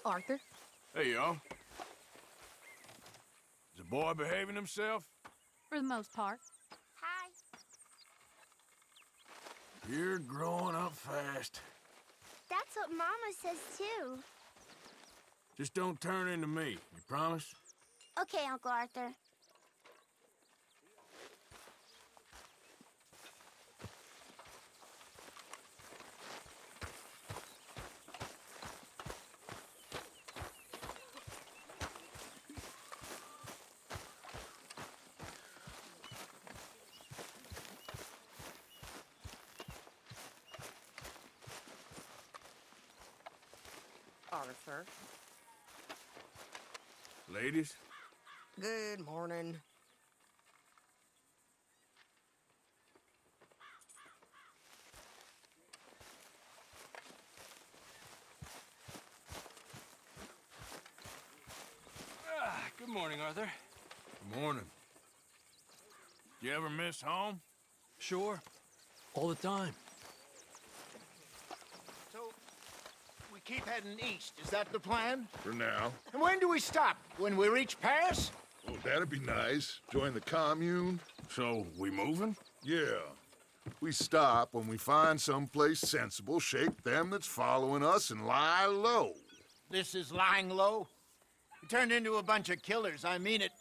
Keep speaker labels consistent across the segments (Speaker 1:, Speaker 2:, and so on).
Speaker 1: Arthur.
Speaker 2: Hey, y'all. Is the boy behaving himself?
Speaker 1: For the most part.
Speaker 3: Hi.
Speaker 2: You're growing up fast.
Speaker 3: That's what Mama says, too.
Speaker 2: Just don't turn into me, you promise?
Speaker 3: Okay, Uncle Arthur.
Speaker 4: Arthur.
Speaker 2: Ladies?
Speaker 4: Good morning.
Speaker 5: Good morning, Arthur.
Speaker 2: Good morning. You ever miss home?
Speaker 5: Sure. All the time.
Speaker 6: So, we keep heading east. Is that the plan?
Speaker 7: For now.
Speaker 6: And when do we stop? When we reach Paris?
Speaker 7: Oh, that'd be nice. Join the commune.
Speaker 2: So, we moving?
Speaker 7: Yeah. We stop when we find someplace sensible, shake them that's following us, and lie low.
Speaker 6: This is lying low? We turned into a bunch of killers, I mean it.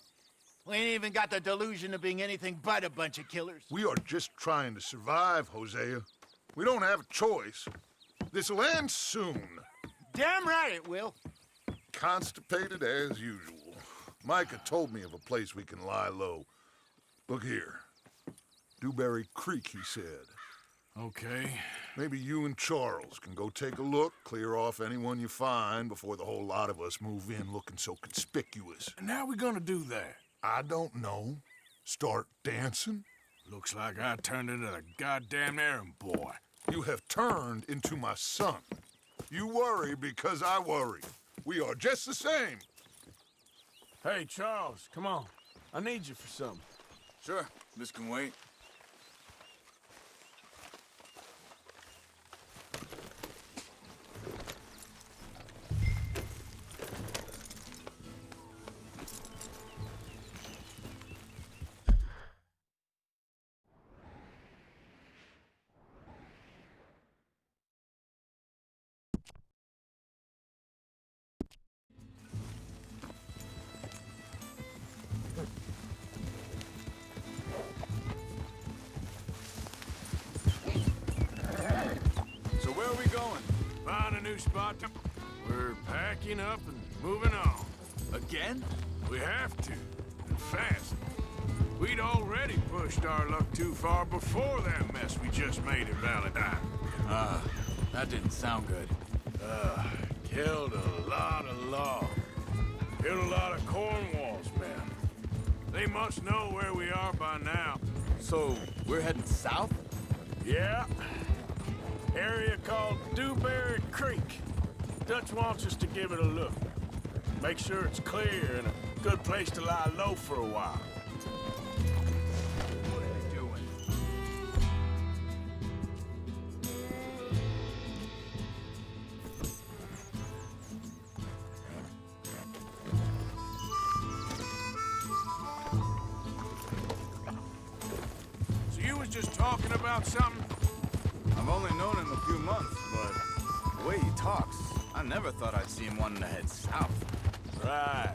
Speaker 6: We ain't even got the delusion of being anything but a bunch of killers.
Speaker 7: We are just trying to survive, Hosea. We don't have a choice. This'll end soon.
Speaker 6: Damn right it will.
Speaker 7: Constipated as usual. Micah told me of a place we can lie low. Look here. Dewberry Creek, he said.
Speaker 2: Okay.
Speaker 7: Maybe you and Charles can go take a look, clear off anyone you find before the whole lot of us move in looking so conspicuous.
Speaker 2: And how we gonna do that?
Speaker 7: I don't know. Start dancing?
Speaker 2: Looks like I turned into the goddamn errand boy.
Speaker 7: You have turned into my son. You worry because I worry. We are just the same.
Speaker 2: Hey, Charles, come on. I need you for something.
Speaker 5: Sure. This can wait. So where are we going?
Speaker 2: Find a new spot to... We're packing up and moving on.
Speaker 5: Again?
Speaker 2: We have to, and fast. We'd already pushed our luck too far before that mess we just made at Valentine.
Speaker 5: That didn't sound good.
Speaker 2: Killed a lot of logs. Killed a lot of Cornwall's men. They must know where we are by now.
Speaker 5: So, we're heading south?
Speaker 2: Yeah. Area called Dewberry Creek. Dutch wants us to give it a look. Make sure it's clear and a good place to lie low for a while.
Speaker 5: What are you doing?
Speaker 2: So you was just talking about something?
Speaker 5: I've only known him a few months, but the way he talks, I never thought I'd see him wanting to head south.
Speaker 2: Right.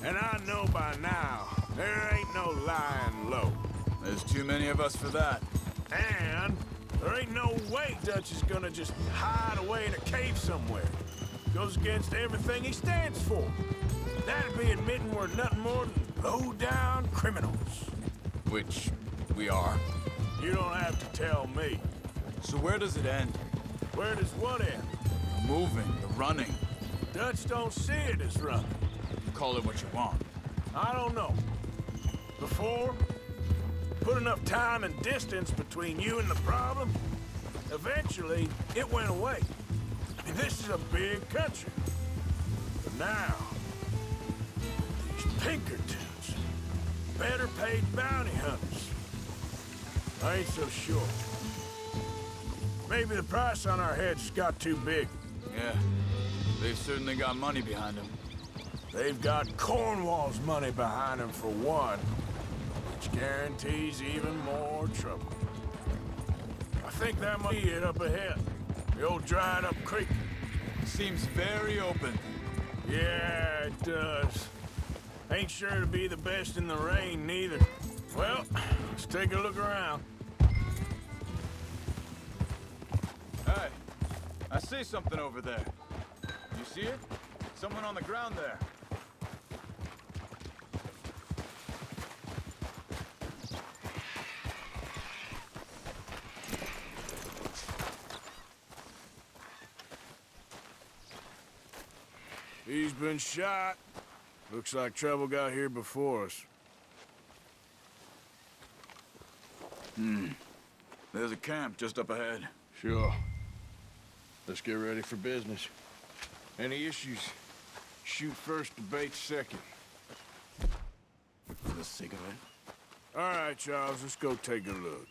Speaker 2: And I know by now, there ain't no lying low.
Speaker 5: There's too many of us for that.
Speaker 2: And there ain't no way Dutch is gonna just hide away in a cave somewhere. Goes against everything he stands for. That'd be admitting we're nothing more than low-down criminals.
Speaker 5: Which we are.
Speaker 2: You don't have to tell me.
Speaker 5: So where does it end?
Speaker 2: Where does what end?
Speaker 5: The moving, the running.
Speaker 2: Dutch don't see it as running.
Speaker 5: Call it what you want.
Speaker 2: I don't know. Before, put enough time and distance between you and the problem, eventually it went away. I mean, this is a big country. But now, these Pinkertons, better paid bounty hunters. I ain't so sure. Maybe the price on our heads got too big.
Speaker 5: Yeah. They've certainly got money behind them.
Speaker 2: They've got Cornwall's money behind them for one, which guarantees even more trouble. I think that might be it up ahead. The old dried up creek.
Speaker 5: Seems very open.
Speaker 2: Yeah, it does. Ain't sure to be the best in the rain, neither. Well, let's take a look around.
Speaker 5: Hey, I see something over there. You see it? Someone on the ground there.
Speaker 2: He's been shot. Looks like trouble got here before us.
Speaker 5: There's a camp just up ahead.
Speaker 2: Sure. Let's get ready for business. Any issues? Shoot first, debate second.
Speaker 5: With a cigarette?
Speaker 2: All right, Charles, let's go take a look.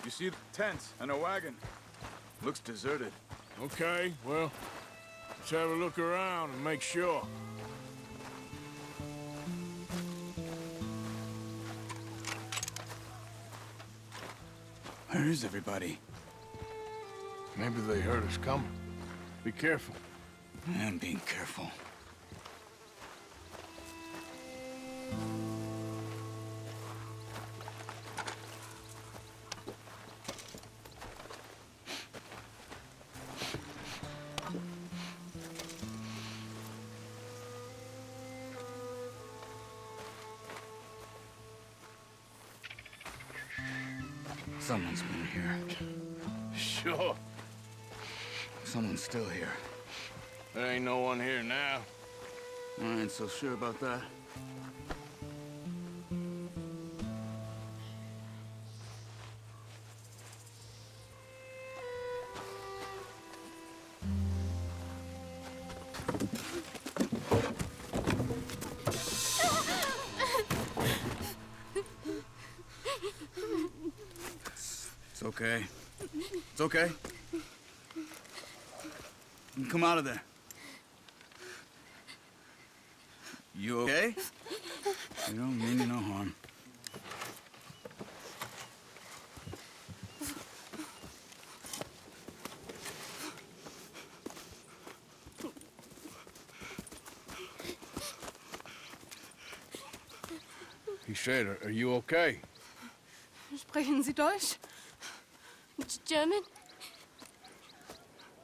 Speaker 5: You see the tent and a wagon? Looks deserted.
Speaker 2: Okay, well, let's have a look around and make sure.
Speaker 5: Where is everybody?
Speaker 2: Maybe they heard us coming. Be careful.
Speaker 5: I'm being careful. Someone's been here.
Speaker 2: Sure.
Speaker 5: Someone's still here.
Speaker 2: There ain't no one here now.
Speaker 5: I ain't so sure about that. It's okay. It's okay. Come out of there. You okay? You don't mean you no harm.
Speaker 2: He said, are you okay?
Speaker 1: Sprechen Sie Deutsch? German?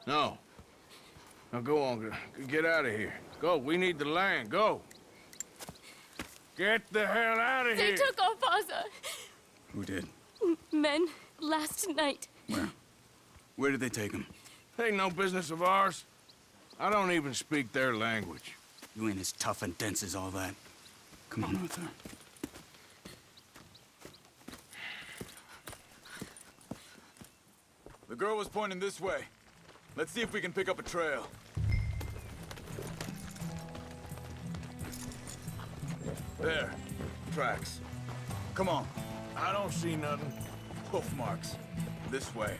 Speaker 2: No. Now go on, get out of here. Go, we need the land, go. Get the hell out of
Speaker 1: They
Speaker 2: here.
Speaker 1: took our father.
Speaker 5: Who did?
Speaker 1: Men, last night.
Speaker 5: Where? Where did they take him?
Speaker 2: Ain't no business of ours. I don't even speak their language.
Speaker 5: You ain't as tough and dense as all that. Come on, Arthur. The girl was pointing this way. Let's see if we can pick up a trail. There. Tracks. Come on.
Speaker 2: I don't see nothing.
Speaker 5: Hoof marks. This way.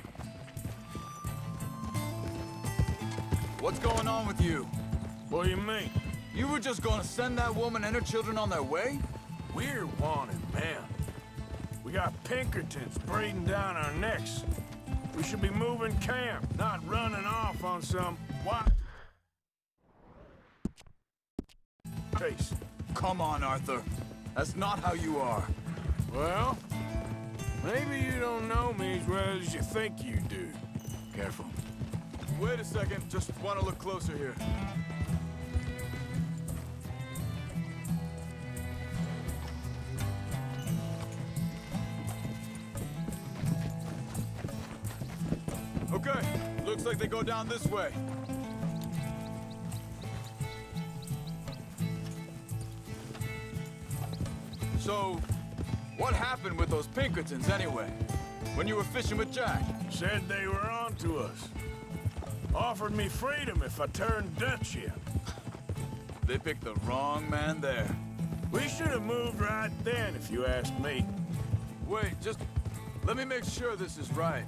Speaker 5: What's going on with you?
Speaker 2: What do you mean?
Speaker 5: You were just gonna send that woman and her children on their way?
Speaker 2: We're wanted, man. We got Pinkertons breathing down our necks. We should be moving camp, not running off on some what? Chase.
Speaker 5: Come on, Arthur. That's not how you are.
Speaker 2: Well, maybe you don't know me as well as you think you do.
Speaker 5: Careful. Wait a second. Just want to look closer here. Okay. Looks like they go down this way. So, what happened with those Pinkertons anyway? When you were fishing with Jack?
Speaker 2: Said they were on to us. Offered me freedom if I turned Dutch yet.
Speaker 5: They picked the wrong man there.
Speaker 2: We should have moved right then, if you ask me.
Speaker 5: Wait, just let me make sure this is right.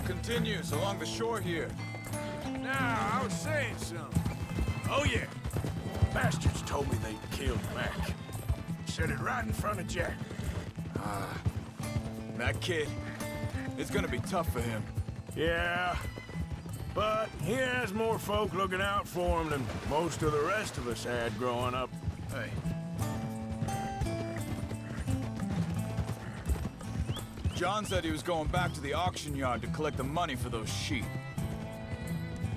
Speaker 5: Continues along the shore here.
Speaker 2: Now, I was saying something. Oh, yeah. Bastards told me they'd killed Mac. Said it right in front of Jack.
Speaker 5: That kid, it's gonna be tough for him.
Speaker 2: Yeah, but he has more folk looking out for him than most of the rest of us had growing up.
Speaker 5: Hey. John said he was going back to the auction yard to collect the money for those sheep.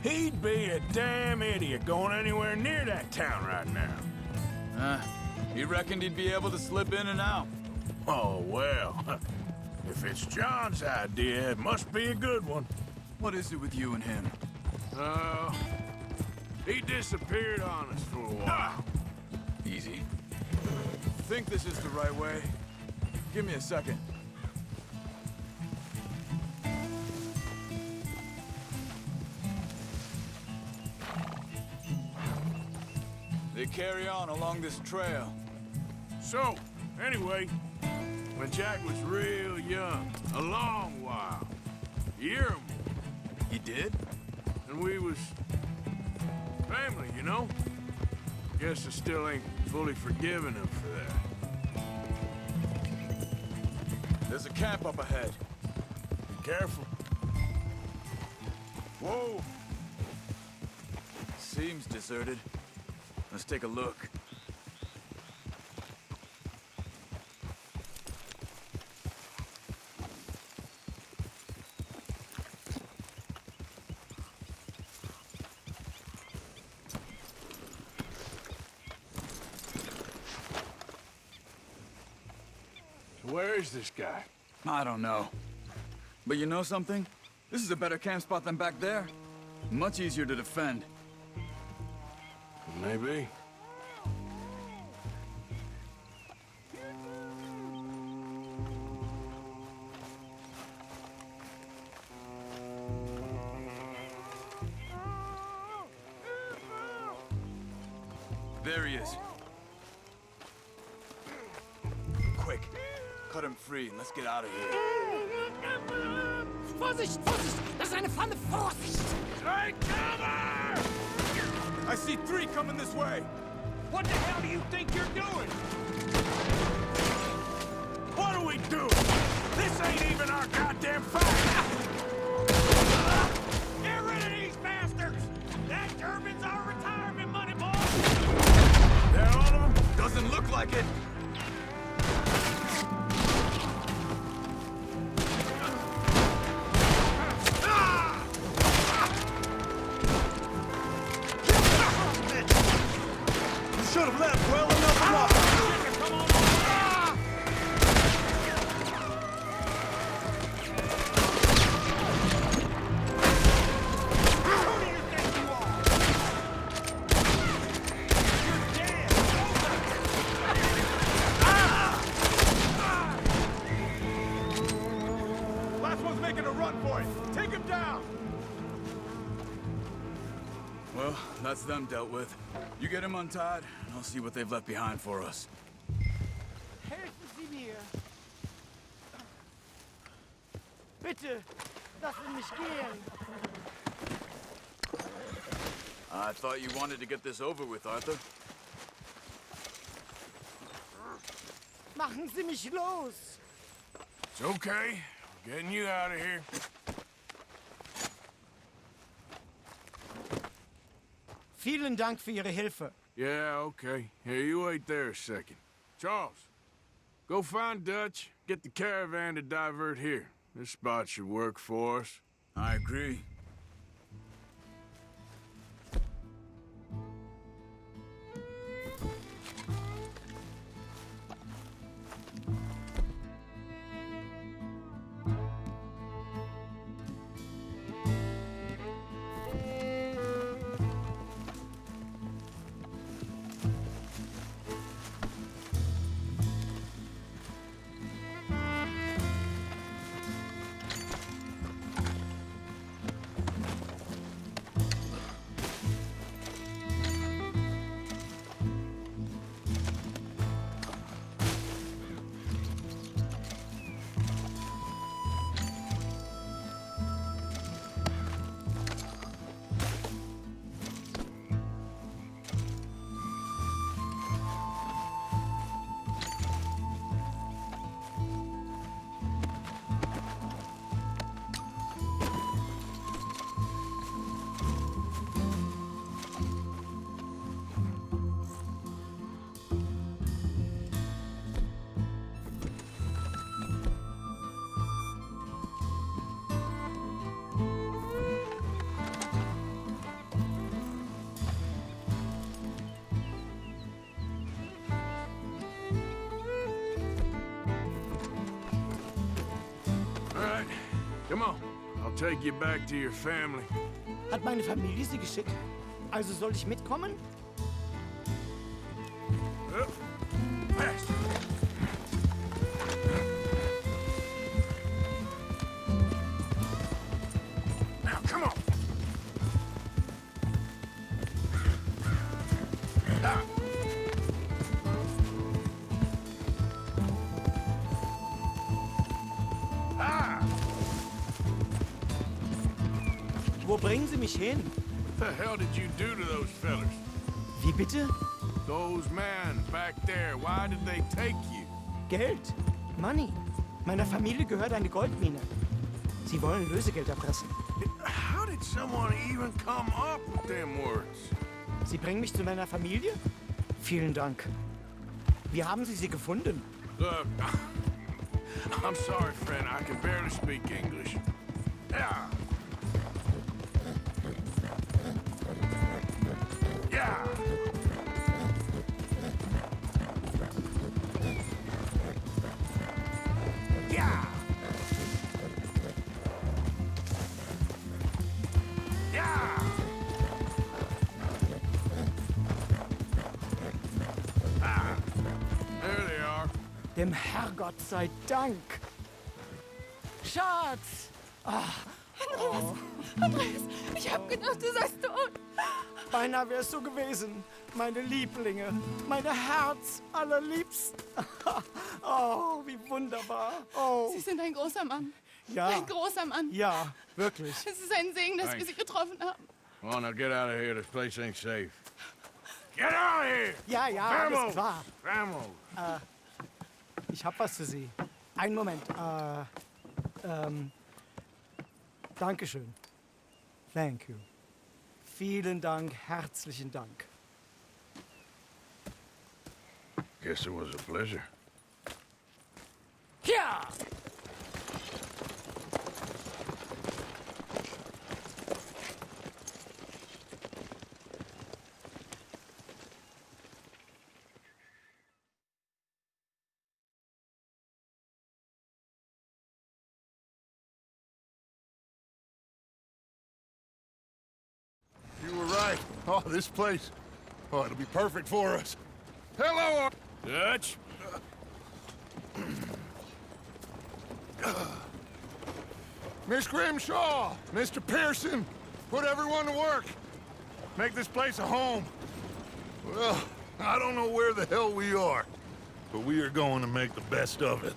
Speaker 2: He'd be a damn idiot going anywhere near that town right now.
Speaker 5: He reckoned he'd be able to slip in and out.
Speaker 2: Oh, well. If it's John's idea, it must be a good one.
Speaker 5: What is it with you and him?
Speaker 2: He disappeared on us for a while.
Speaker 5: Easy. Think this is the right way? Give me a second. They carry on along this trail.
Speaker 2: So, anyway, when Jack was real young, a long while, a year or more,
Speaker 5: He did?
Speaker 2: and we was family, you know? Guess I still ain't fully forgiven him for that.
Speaker 5: There's a camp up ahead.
Speaker 2: Be careful.
Speaker 5: Whoa! Seems deserted. Let's take a look.
Speaker 2: So where is this guy?
Speaker 5: I don't know. But you know something? This is a better camp spot than back there. Much easier to defend.
Speaker 2: Maybe.
Speaker 5: There he is. Quick, cut him free and let's get out of here.
Speaker 8: Vorsicht, Vorsicht! Das ist eine Pfanne! Vorsicht!
Speaker 2: Take cover!
Speaker 5: I see 3 coming this way.
Speaker 8: What the hell do you think you're doing?
Speaker 2: What are we doing? This ain't even our goddamn fight!
Speaker 8: Get rid of these bastards! That German's our retirement money, boys!
Speaker 2: They're all of them?
Speaker 5: Doesn't look like it.
Speaker 8: Should have left well enough walk. Come on, Who do you think you are? You're dead.
Speaker 5: Last one's making a run for it. Take him down. Well, that's them dealt with. You get him untied, and I'll see what they've left behind for us.
Speaker 8: Helfen Sie mir. Bitte, lassen mich gehen.
Speaker 5: I thought you wanted to get this over with, Arthur.
Speaker 8: Machen Sie mich los.
Speaker 2: It's okay. We're getting you out of here.
Speaker 8: Vielen Dank für Ihre Hilfe.
Speaker 2: Yeah, okay. Here, you wait there a second. Charles, go find Dutch, get the caravan to divert here. This spot should work for us.
Speaker 5: I agree.
Speaker 2: Come on, I'll take you back to your family.
Speaker 9: Hat meine Familie sie geschickt? Also soll ich mitkommen?
Speaker 2: Fast. Now, come on. Ah. Ah.
Speaker 9: Wo bringen Sie mich hin?
Speaker 2: What the hell did you do to those fellers?
Speaker 9: Wie bitte?
Speaker 2: Those men back there, why did they take you?
Speaker 9: Geld. Money. Meiner Familie gehört eine Goldmine. Sie wollen Lösegeld erpressen.
Speaker 2: How did someone even come up with them words?
Speaker 9: Sie bringen mich zu meiner Familie? Vielen Dank. Wie haben Sie sie gefunden?
Speaker 2: Look, I'm sorry, friend. I can barely speak English. Yeah. Yeah. Yeah. Yeah. Ah. There they are.
Speaker 9: Dem Herrgott sei Dank. Schatz!
Speaker 1: Andreas, ich hab gedacht, du seist tot.
Speaker 9: Beinahe wärst du gewesen. Meine Lieblinge. Meine Herz allerliebsten. Oh, wie wunderbar. Oh,
Speaker 1: Sie sind ein großer Mann.
Speaker 9: ja.
Speaker 1: Ein großer Mann.
Speaker 9: Ja, wirklich.
Speaker 1: Es ist ein Segen, dass wir Sie getroffen haben.
Speaker 2: Come on, now get out of here. This place ain't safe. Get out of here!
Speaker 9: Ja, ja, alles
Speaker 2: Vamos!
Speaker 9: klar.
Speaker 2: Vamos!
Speaker 9: Ich hab was für Sie. Einen Moment. Dankeschön. Thank you. Vielen Dank, herzlichen Dank.
Speaker 2: Guess it was a pleasure.
Speaker 9: Ja!
Speaker 7: You were right. Oh, this place. Oh, it'll be perfect for us. Hello!
Speaker 2: Dutch?
Speaker 7: Miss Grimshaw! Mr. Pearson! Put everyone to work! Make this place a home! Well, I don't know where the hell we are, but we are going to make the best of it.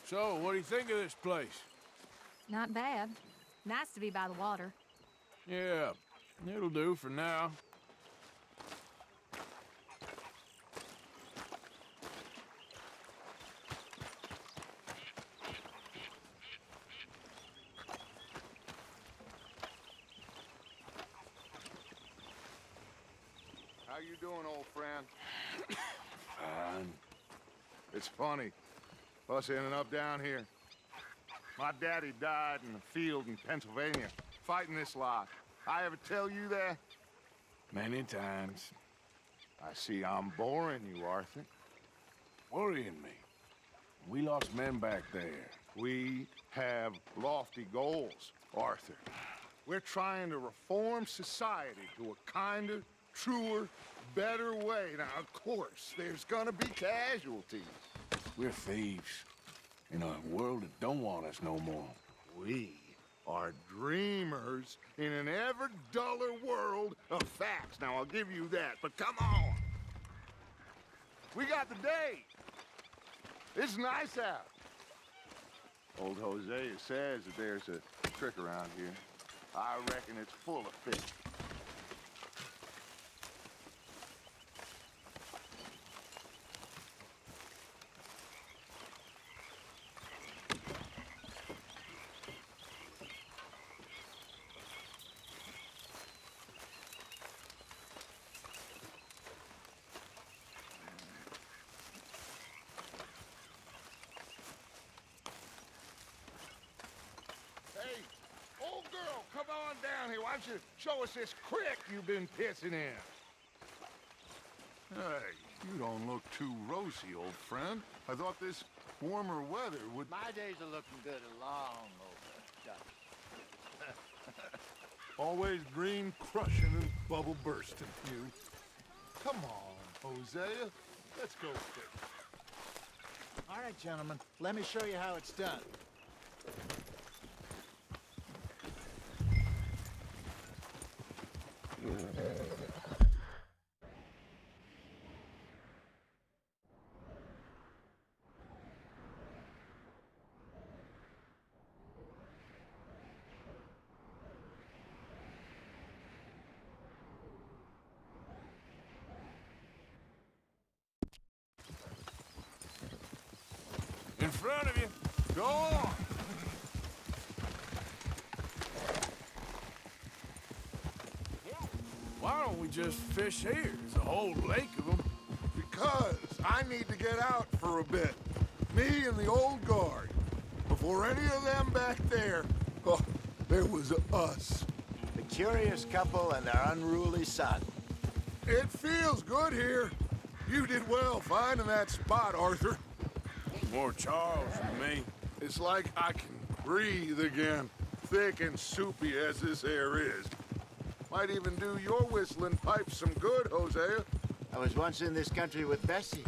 Speaker 2: So, what do you think of this place?
Speaker 10: Not bad. Nice to be by the water.
Speaker 2: Yeah, it'll do for now.
Speaker 7: How you doing, old friend?
Speaker 2: Fine.
Speaker 7: It's funny, us ending up down here. My daddy died in the field in Pennsylvania, fighting this lot. I ever tell you that?
Speaker 2: Many times.
Speaker 7: I see I'm boring you, Arthur.
Speaker 2: Worrying me. We lost men back there.
Speaker 7: We have lofty goals, Arthur. We're trying to reform society to a kinder, truer, better way. Now, of course, there's gonna be casualties.
Speaker 2: We're thieves. In a world that don't want us no more.
Speaker 7: We are dreamers in an ever duller world of facts. Now, I'll give you that, but come on. We got the day. It's nice out.
Speaker 11: Old Hosea says that there's a trick around here. I reckon it's full of fish.
Speaker 7: Hey, old girl, come on down here. Why don't you show us this creek you've been pissing in? Hey, you don't look too rosy, old friend. I thought this warmer weather would...
Speaker 6: My days are looking good along over.
Speaker 7: Always green crushing and bubble bursting, you. Come on, Hosea. Let's go fish.
Speaker 6: All right, gentlemen. Let me show you how it's done.
Speaker 2: In front of you.
Speaker 7: Go on.
Speaker 2: Why don't we just fish here? There's a whole lake of them.
Speaker 7: Because I need to get out for a bit. Me and the old guard. Before any of them back there, oh, there was us.
Speaker 6: The curious couple and their unruly son.
Speaker 7: It feels good here. You did well finding that spot, Arthur.
Speaker 2: More Charles than me.
Speaker 7: It's like I can breathe again, thick and soupy as this air is. Might even do your whistling pipes some good, Hosea.
Speaker 6: I was once in this country with Bessie.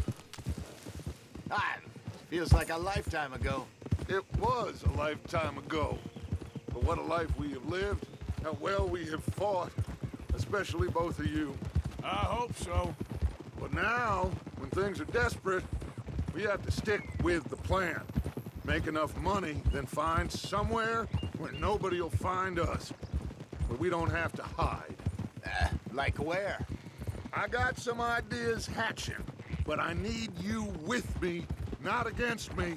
Speaker 6: Feels like a lifetime ago.
Speaker 7: It was a lifetime ago. But what a life we have lived, how well we have fought, especially both of you.
Speaker 2: I hope so.
Speaker 7: But now, when things are desperate, we have to stick with the plan. Make enough money, then find somewhere where nobody will find us. Where we don't have to hide.
Speaker 6: Like where?
Speaker 7: I got some ideas hatching, but I need you with me, not against me.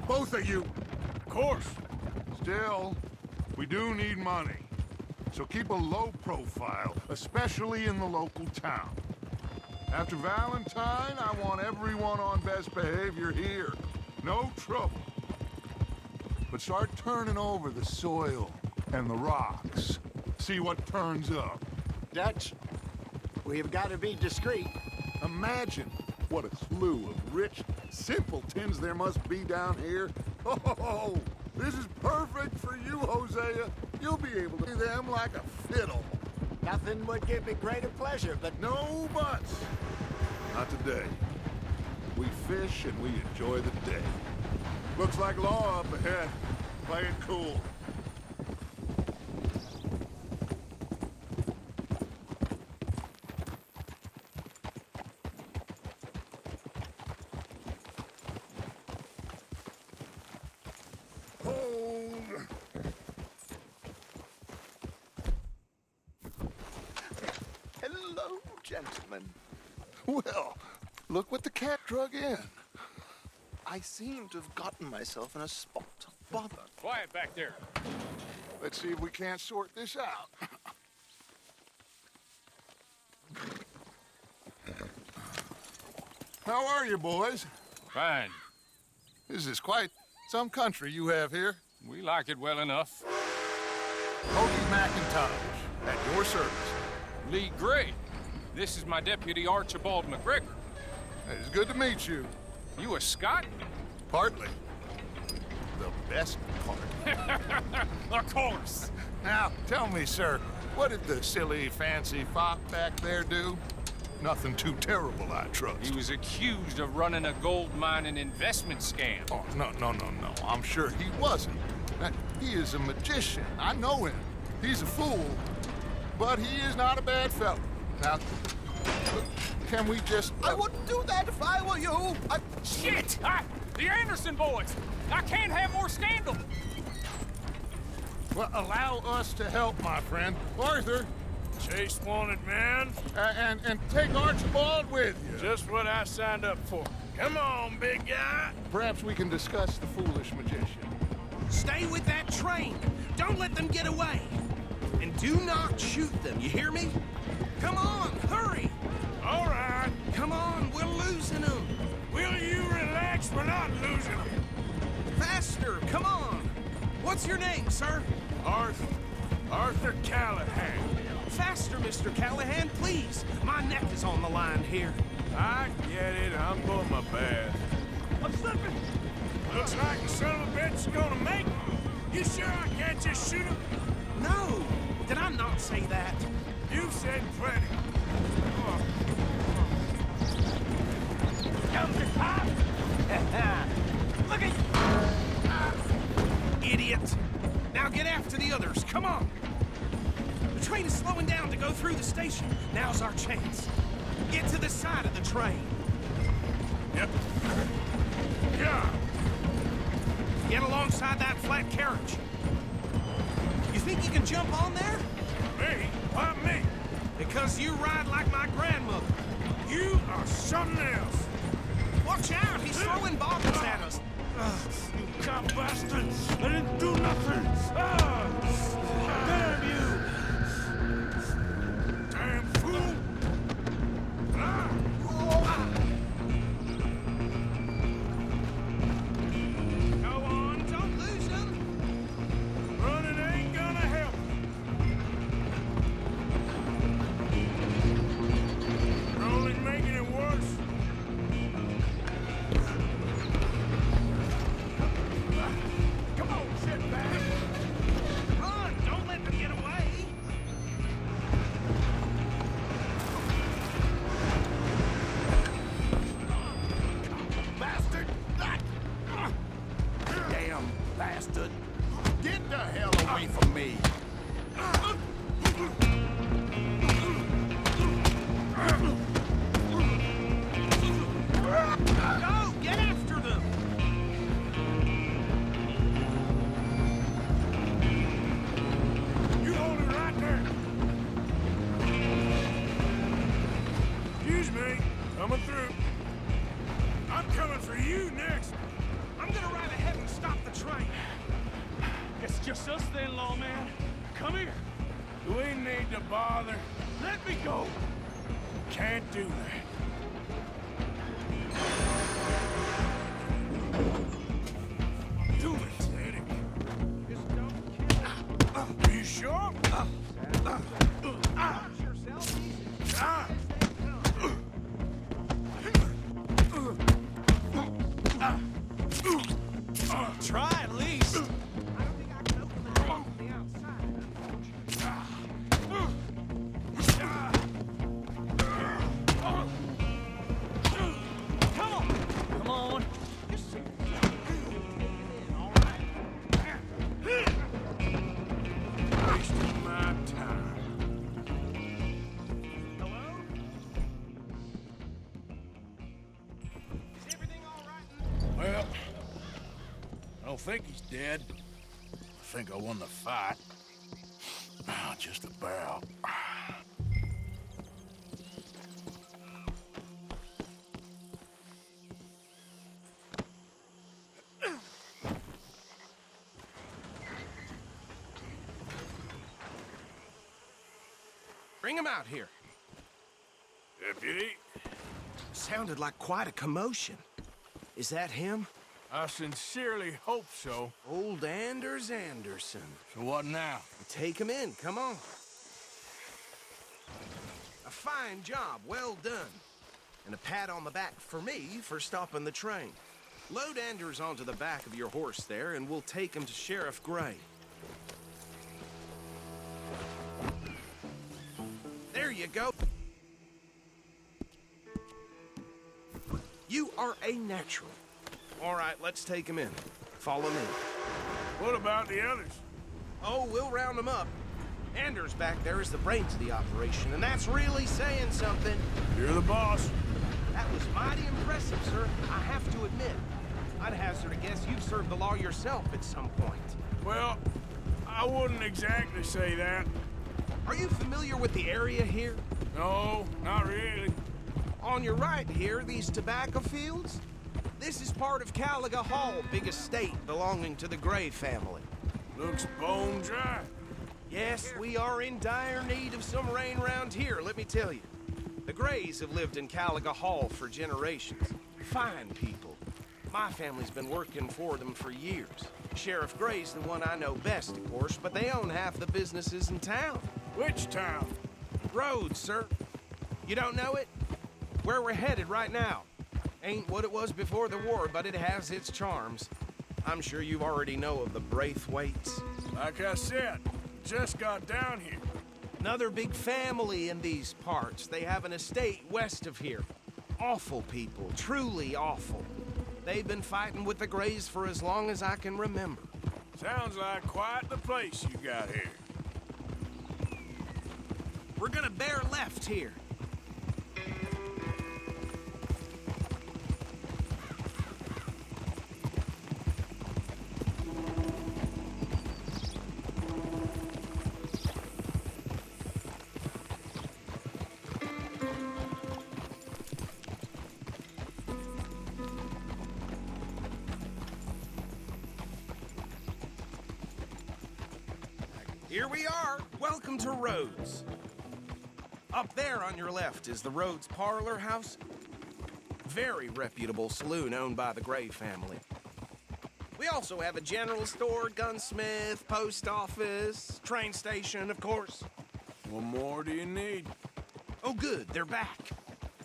Speaker 7: Both of you.
Speaker 2: Of course.
Speaker 7: Still, we do need money. So keep a low profile, especially in the local town. After Valentine, I want everyone on best behavior here. No trouble. But start turning over the soil and the rocks. See what turns up.
Speaker 6: Dutch, we've got to be discreet.
Speaker 7: Imagine what a slew of rich simpletons there must be down here. Oh, this is perfect for you, Hosea. You'll be able to play them like a fiddle.
Speaker 6: Nothing would give me greater pleasure, but
Speaker 7: No buts. Not today. We fish and we enjoy the day. Looks like law up ahead. Play it cool. Hold.
Speaker 11: Hello, gentlemen.
Speaker 7: Well, look what the cat drug in.
Speaker 11: I seem to have gotten myself in a spot of bother.
Speaker 8: Quiet back there.
Speaker 7: Let's see if we can't sort this out. How are you, boys?
Speaker 8: Fine.
Speaker 7: This is quite some country you have here.
Speaker 8: We like it well enough.
Speaker 7: Hoagie McIntosh, at your service.
Speaker 8: Lee Gray. This is my deputy Archibald McGregor.
Speaker 7: It's good to meet you.
Speaker 8: You a Scot?
Speaker 7: Partly. The best part.
Speaker 8: Of course.
Speaker 7: Now, tell me, sir, what did the silly, fancy fop back there do? Nothing too terrible, I trust.
Speaker 8: He was accused of running a gold mining investment scam.
Speaker 7: Oh, no. I'm sure he wasn't. He is a magician. I know him. He's a fool, but he is not a bad fellow. Now, Can we just...
Speaker 8: I wouldn't do that if I were you.
Speaker 12: Shit! The Anderson boys! I can't have more scandal!
Speaker 7: Well, allow us to help, my friend. Arthur,
Speaker 2: Chase wanted man.
Speaker 7: and take Archibald with you.
Speaker 2: Just what I signed up for. Come on, big guy.
Speaker 7: Perhaps we can discuss the foolish magician.
Speaker 8: Stay with that train. Don't let them get away. And do not shoot them, you hear me? Come on, hurry!
Speaker 2: All right.
Speaker 8: Come on, we're losing them.
Speaker 2: Will you relax? We're not losing them.
Speaker 8: Faster, come on. What's your name, sir?
Speaker 2: Arthur Callahan.
Speaker 8: Faster, Mr. Callahan, please. My neck is on the line here.
Speaker 2: I get it. I'm going my bad.
Speaker 8: I'm slipping.
Speaker 2: Looks like the son of a bitch is gonna make it. You sure I can't just shoot him?
Speaker 8: No. Did I not say that?
Speaker 2: You've said plenty.
Speaker 8: Look at you! Idiot! Now get after the others, come on! The train is slowing down to go through the station. Now's our chance. Get to the side of the train.
Speaker 2: Yep. Yeah.
Speaker 8: Get alongside that flat carriage. You think you can jump on there?
Speaker 2: Me? Why me?
Speaker 8: Because you ride like my grandmother.
Speaker 2: You are something else.
Speaker 8: Watch out, he's throwing bottles at us.
Speaker 2: You cop bastard! I didn't do nothing! Damn you! Damn fool!
Speaker 8: Go on, don't lose him.
Speaker 2: Running ain't gonna help. You're only making it worse.
Speaker 8: Come on, sit back. Run, don't let them get away.
Speaker 11: Bastard! Damn bastard! Get the hell away from me!
Speaker 8: Go, get after them.
Speaker 2: You hold it right there. Excuse me. Coming through. I'm coming for you next.
Speaker 8: I'm gonna ride ahead and stop the train.
Speaker 12: It's just us then, lawman. Come here.
Speaker 2: Do we need to bother?
Speaker 12: Let me go.
Speaker 2: Can't do that. Do it, Sadie.
Speaker 8: Just don't kill me.
Speaker 2: Are you sure?
Speaker 8: Watch yourself, easy.
Speaker 2: Ah!
Speaker 8: Try at least. I don't think I can open the door from the outside. Come on.
Speaker 12: Come on.
Speaker 8: Just sit. All right.
Speaker 2: Wasting my time.
Speaker 8: Hello? Is everything all right?
Speaker 2: Well, I don't think he's dead. I think I won the fight. Just about.
Speaker 8: Bring him out here.
Speaker 2: Deputy,
Speaker 8: Sounded like quite a commotion. Is that him?
Speaker 2: I sincerely hope so.
Speaker 8: Old Anders Anderson.
Speaker 2: So what now?
Speaker 8: Take him in, come on. A fine job, well done. And a pat on the back for me for stopping the train. Load Anders onto the back of your horse there, and we'll take him to Sheriff Gray. There you go. You are a natural. All right, let's take him in. Follow me.
Speaker 2: What about the others?
Speaker 8: Oh, we'll round them up. Anders back there is the brains of the operation, and that's really saying something.
Speaker 2: You're the boss.
Speaker 8: That was mighty impressive, sir. I have to admit. I'd hazard a guess you've served the law yourself at some point.
Speaker 2: Well, I wouldn't exactly say that.
Speaker 8: Are you familiar with the area here?
Speaker 2: No, not really.
Speaker 8: On your right here, these tobacco fields? This is part of Caliga Hall, big estate belonging to the Gray family.
Speaker 2: Looks bone dry.
Speaker 8: Yes, we are in dire need of some rain around here, let me tell you. The Grays have lived in Caliga Hall for generations. Fine people. My family's been working for them for years. Sheriff Gray's the one I know best, of course, but they own half the businesses in town.
Speaker 2: Which town?
Speaker 8: Rhodes, sir. You don't know it? Where we're headed right now. Ain't what it was before the war, but it has its charms. I'm sure you already know of the Braithwaites.
Speaker 2: Like I said, just got down here.
Speaker 8: Another big family in these parts. They have an estate west of here. Awful people, truly awful. They've been fighting with the Grays for as long as I can remember.
Speaker 2: Sounds like quite the place you got here.
Speaker 8: We're gonna bear left here. Here we are. Welcome to Rhodes. Up there on your left is the Rhodes Parlor House. Very reputable saloon owned by the Gray family. We also have a general store, gunsmith, post office, train station, of course.
Speaker 2: What more do you need?
Speaker 8: Oh, good. They're back.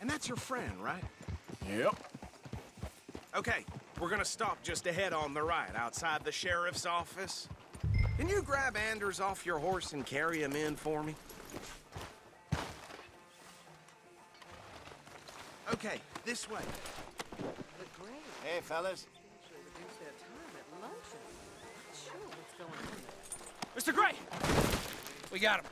Speaker 8: And that's your friend, right?
Speaker 2: Yep.
Speaker 8: Okay, we're gonna stop just ahead on the right, outside the sheriff's office. Can you grab Anders off your horse and carry him in for me? Okay, this way.
Speaker 6: Hey, fellas.
Speaker 12: Mr. Gray! We got him.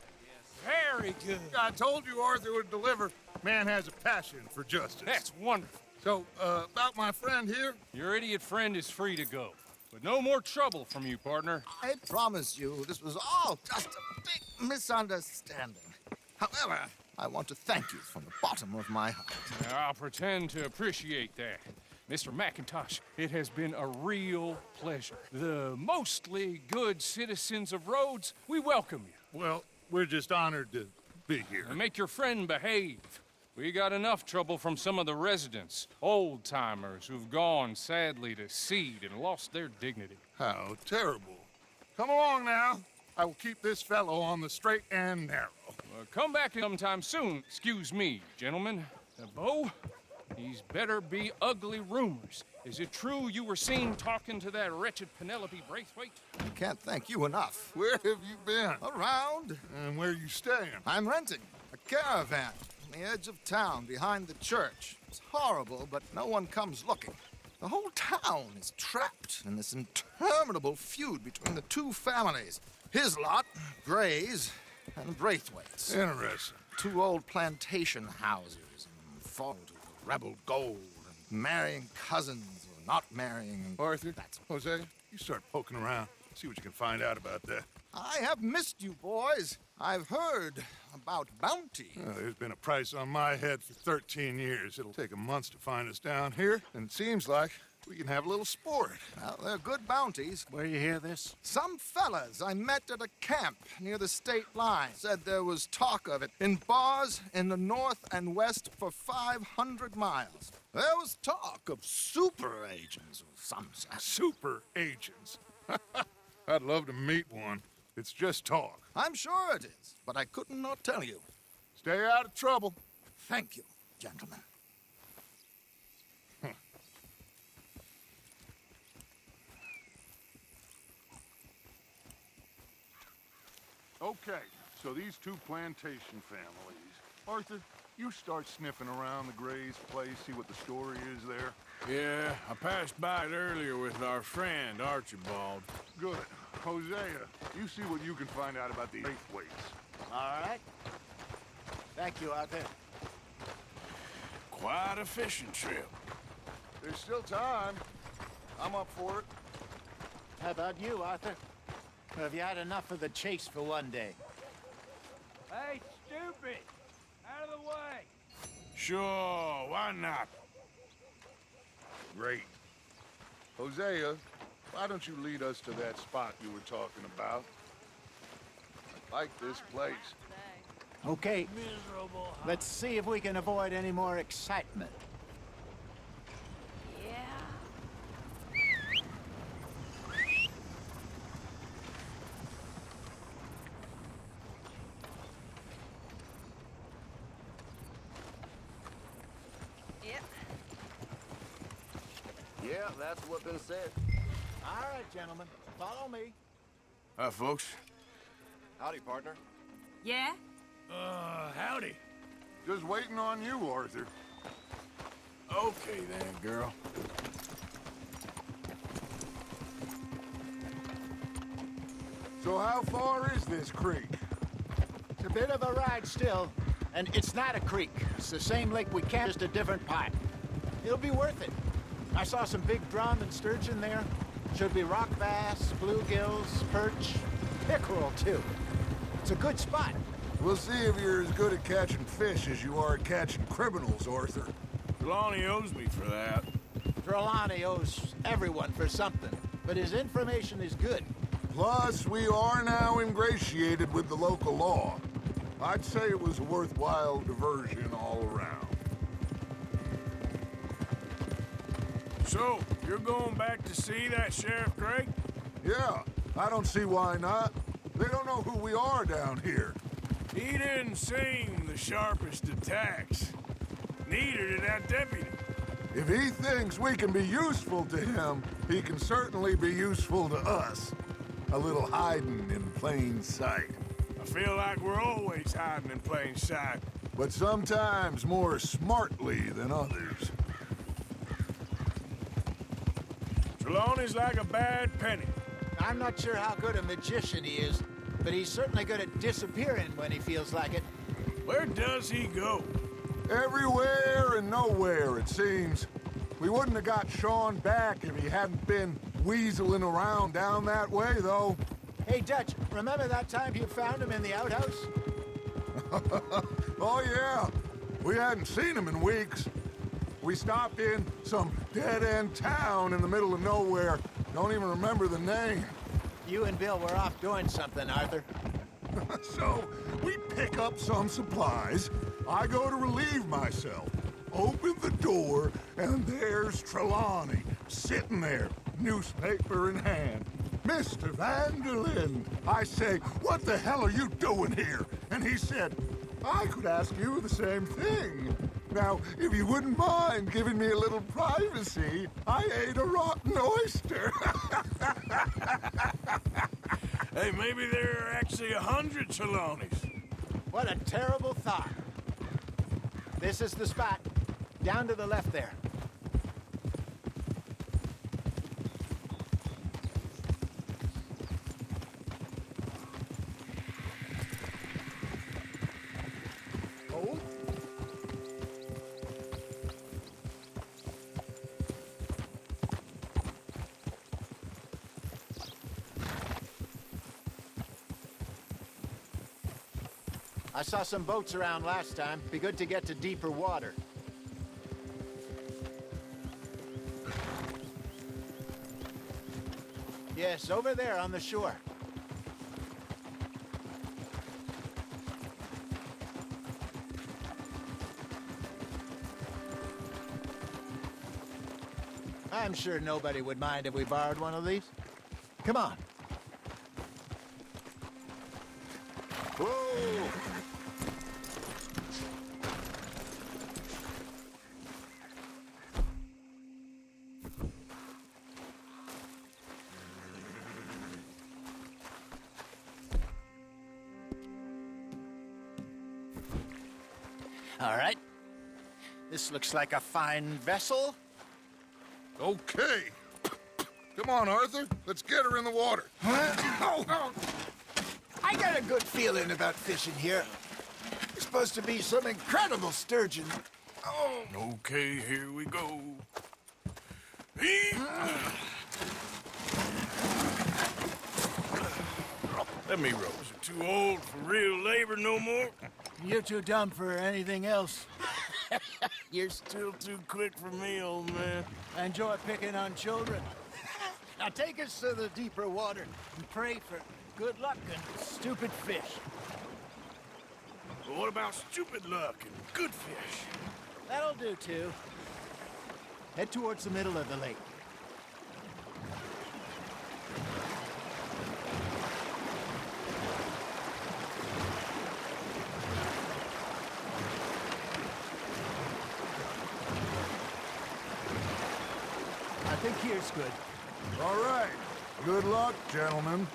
Speaker 12: Very good.
Speaker 7: I told you Arthur would deliver. Man has a passion for justice.
Speaker 12: That's wonderful.
Speaker 7: So, about my friend here?
Speaker 12: Your idiot friend is free to go. But no more trouble from you, partner.
Speaker 13: I promise you, this was all just a big misunderstanding. However, I want to thank you from the bottom of my heart.
Speaker 12: I'll pretend to appreciate that. Mr. McIntosh, it has been a real pleasure. The mostly good citizens of Rhodes, we welcome you.
Speaker 7: Well, we're just honored to be here.
Speaker 12: And make your friend behave. We got enough trouble from some of the residents, old-timers who've gone, sadly, to seed and lost their dignity.
Speaker 7: How terrible. Come along now. I will keep this fellow on the straight and narrow.
Speaker 12: Come back sometime soon. Excuse me, gentlemen. Bo, these better be ugly rumors. Is it true you were seen talking to that wretched Penelope Braithwaite?
Speaker 13: I can't thank you enough.
Speaker 7: Where have you been?
Speaker 13: Around.
Speaker 7: And where are you staying?
Speaker 13: I'm renting a caravan on the edge of town behind the church. It's horrible, but no one comes looking. The whole town is trapped in this interminable feud between the two families. His lot, Gray's, and Braithwaite's.
Speaker 7: Interesting.
Speaker 13: Two old plantation houses, and fought over rebel gold, and marrying cousins or not marrying.
Speaker 7: Arthur, Jose, you start poking around. See what you can find out about that.
Speaker 13: I have missed you, boys. I've heard about bounty.
Speaker 7: There's been a price on my head for 13 years. It'll take a month to find us down here, and it seems like we can have a little sport.
Speaker 13: Well, they're good bounties.
Speaker 7: Where you hear this?
Speaker 13: Some fellas I met at a camp near the state line said there was talk of it in bars in the north and west for 500 miles. There was talk of super agents of some sort.
Speaker 7: Super agents? I'd love to meet one. It's just talk.
Speaker 13: I'm sure it is, but I couldn't not tell you.
Speaker 7: Stay out of trouble.
Speaker 13: Thank you, gentlemen.
Speaker 7: Okay, so these two plantation families. Arthur, you start sniffing around the Gray's place, see what the story is there.
Speaker 2: Yeah, I passed by it earlier with our friend, Archibald.
Speaker 7: Good. Hosea, you see what you can find out about the earthquakes.
Speaker 6: All right. Thank you, Arthur.
Speaker 2: Quite a fishing trip.
Speaker 7: There's still time. I'm up for it.
Speaker 6: How about you, Arthur? Have you had enough of the chase for one day?
Speaker 12: Hey, stupid! Out of the way!
Speaker 2: Sure, why not?
Speaker 7: Great. Hosea, why don't you lead us to that spot you were talking about? I like this place.
Speaker 6: Okay. Let's see if we can avoid any more excitement.
Speaker 11: Yeah, that's what's been said.
Speaker 6: All right, gentlemen. Follow me.
Speaker 2: Hi, folks.
Speaker 11: Howdy, partner.
Speaker 10: Yeah?
Speaker 2: Howdy.
Speaker 7: Just waiting on you, Arthur.
Speaker 2: Okay then, girl.
Speaker 7: So how far is this creek?
Speaker 6: It's a bit of a ride still, and it's not a creek. It's the same lake we camped, just a different part. It'll be worth it. I saw some big drum and sturgeon there. Should be rock bass, bluegills, perch, pickerel too. It's a good spot.
Speaker 7: We'll see if you're as good at catching fish as you are at catching criminals, Arthur.
Speaker 2: Trelawney owes me for that.
Speaker 6: Trelawney owes everyone for something, but his information is good.
Speaker 7: Plus, we are now ingratiated with the local law. I'd say it was a worthwhile diversion all around.
Speaker 2: So, you're going back to see that Sheriff Craig?
Speaker 7: Yeah, I don't see why not. They don't know who we are down here.
Speaker 2: He didn't seem the sharpest attacks. Neither did that deputy.
Speaker 7: If he thinks we can be useful to him, he can certainly be useful to us. A little hiding in plain sight.
Speaker 2: I feel like we're always hiding in plain sight.
Speaker 7: But sometimes more smartly than others.
Speaker 2: Trelawney's like a bad penny.
Speaker 6: I'm not sure how good a magician he is, but he's certainly good at disappearing when he feels like it.
Speaker 2: Where does he go?
Speaker 7: Everywhere and nowhere, it seems. We wouldn't have got Sean back if he hadn't been weaseling around down that way, though.
Speaker 6: Hey, Dutch, remember that time you found him in the outhouse?
Speaker 7: Oh, yeah. We hadn't seen him in weeks. We stopped in some dead-end town in the middle of nowhere. Don't even remember the name.
Speaker 6: You and Bill were off doing something, Arthur.
Speaker 7: So, we pick up some supplies. I go to relieve myself. Open the door, and there's Trelawney, sitting there, newspaper in hand. Mr. Vanderlyn. I say, what the hell are you doing here? And he said, I could ask you the same thing. Now, if you wouldn't mind giving me a little privacy, I ate a rotten oyster.
Speaker 2: Hey, maybe there are actually 100 Trelawneys.
Speaker 6: What a terrible thought. This is the spot. Down to the left there. Oh? I saw some boats around last time. Be good to get to deeper water. Yes, over there on the shore. I'm sure nobody would mind if we borrowed one of these. Come on. Whoa! All right. This looks like a fine vessel.
Speaker 7: Okay. Come on, Arthur. Let's get her in the water.
Speaker 6: Oh. I got a good feeling about fishing here. There's supposed to be some incredible sturgeon. Oh.
Speaker 2: Okay, here we go. Let me row. Too old for real labor no more.
Speaker 6: You're too dumb for anything else.
Speaker 2: You're still too quick for me, old man.
Speaker 6: I enjoy picking on children. Now take us to the deeper water and pray for good luck and stupid fish.
Speaker 2: But what about stupid luck and good fish?
Speaker 6: That'll do, too. Head towards the middle of the lake. I think here's good.
Speaker 7: All right. Good luck, gentlemen.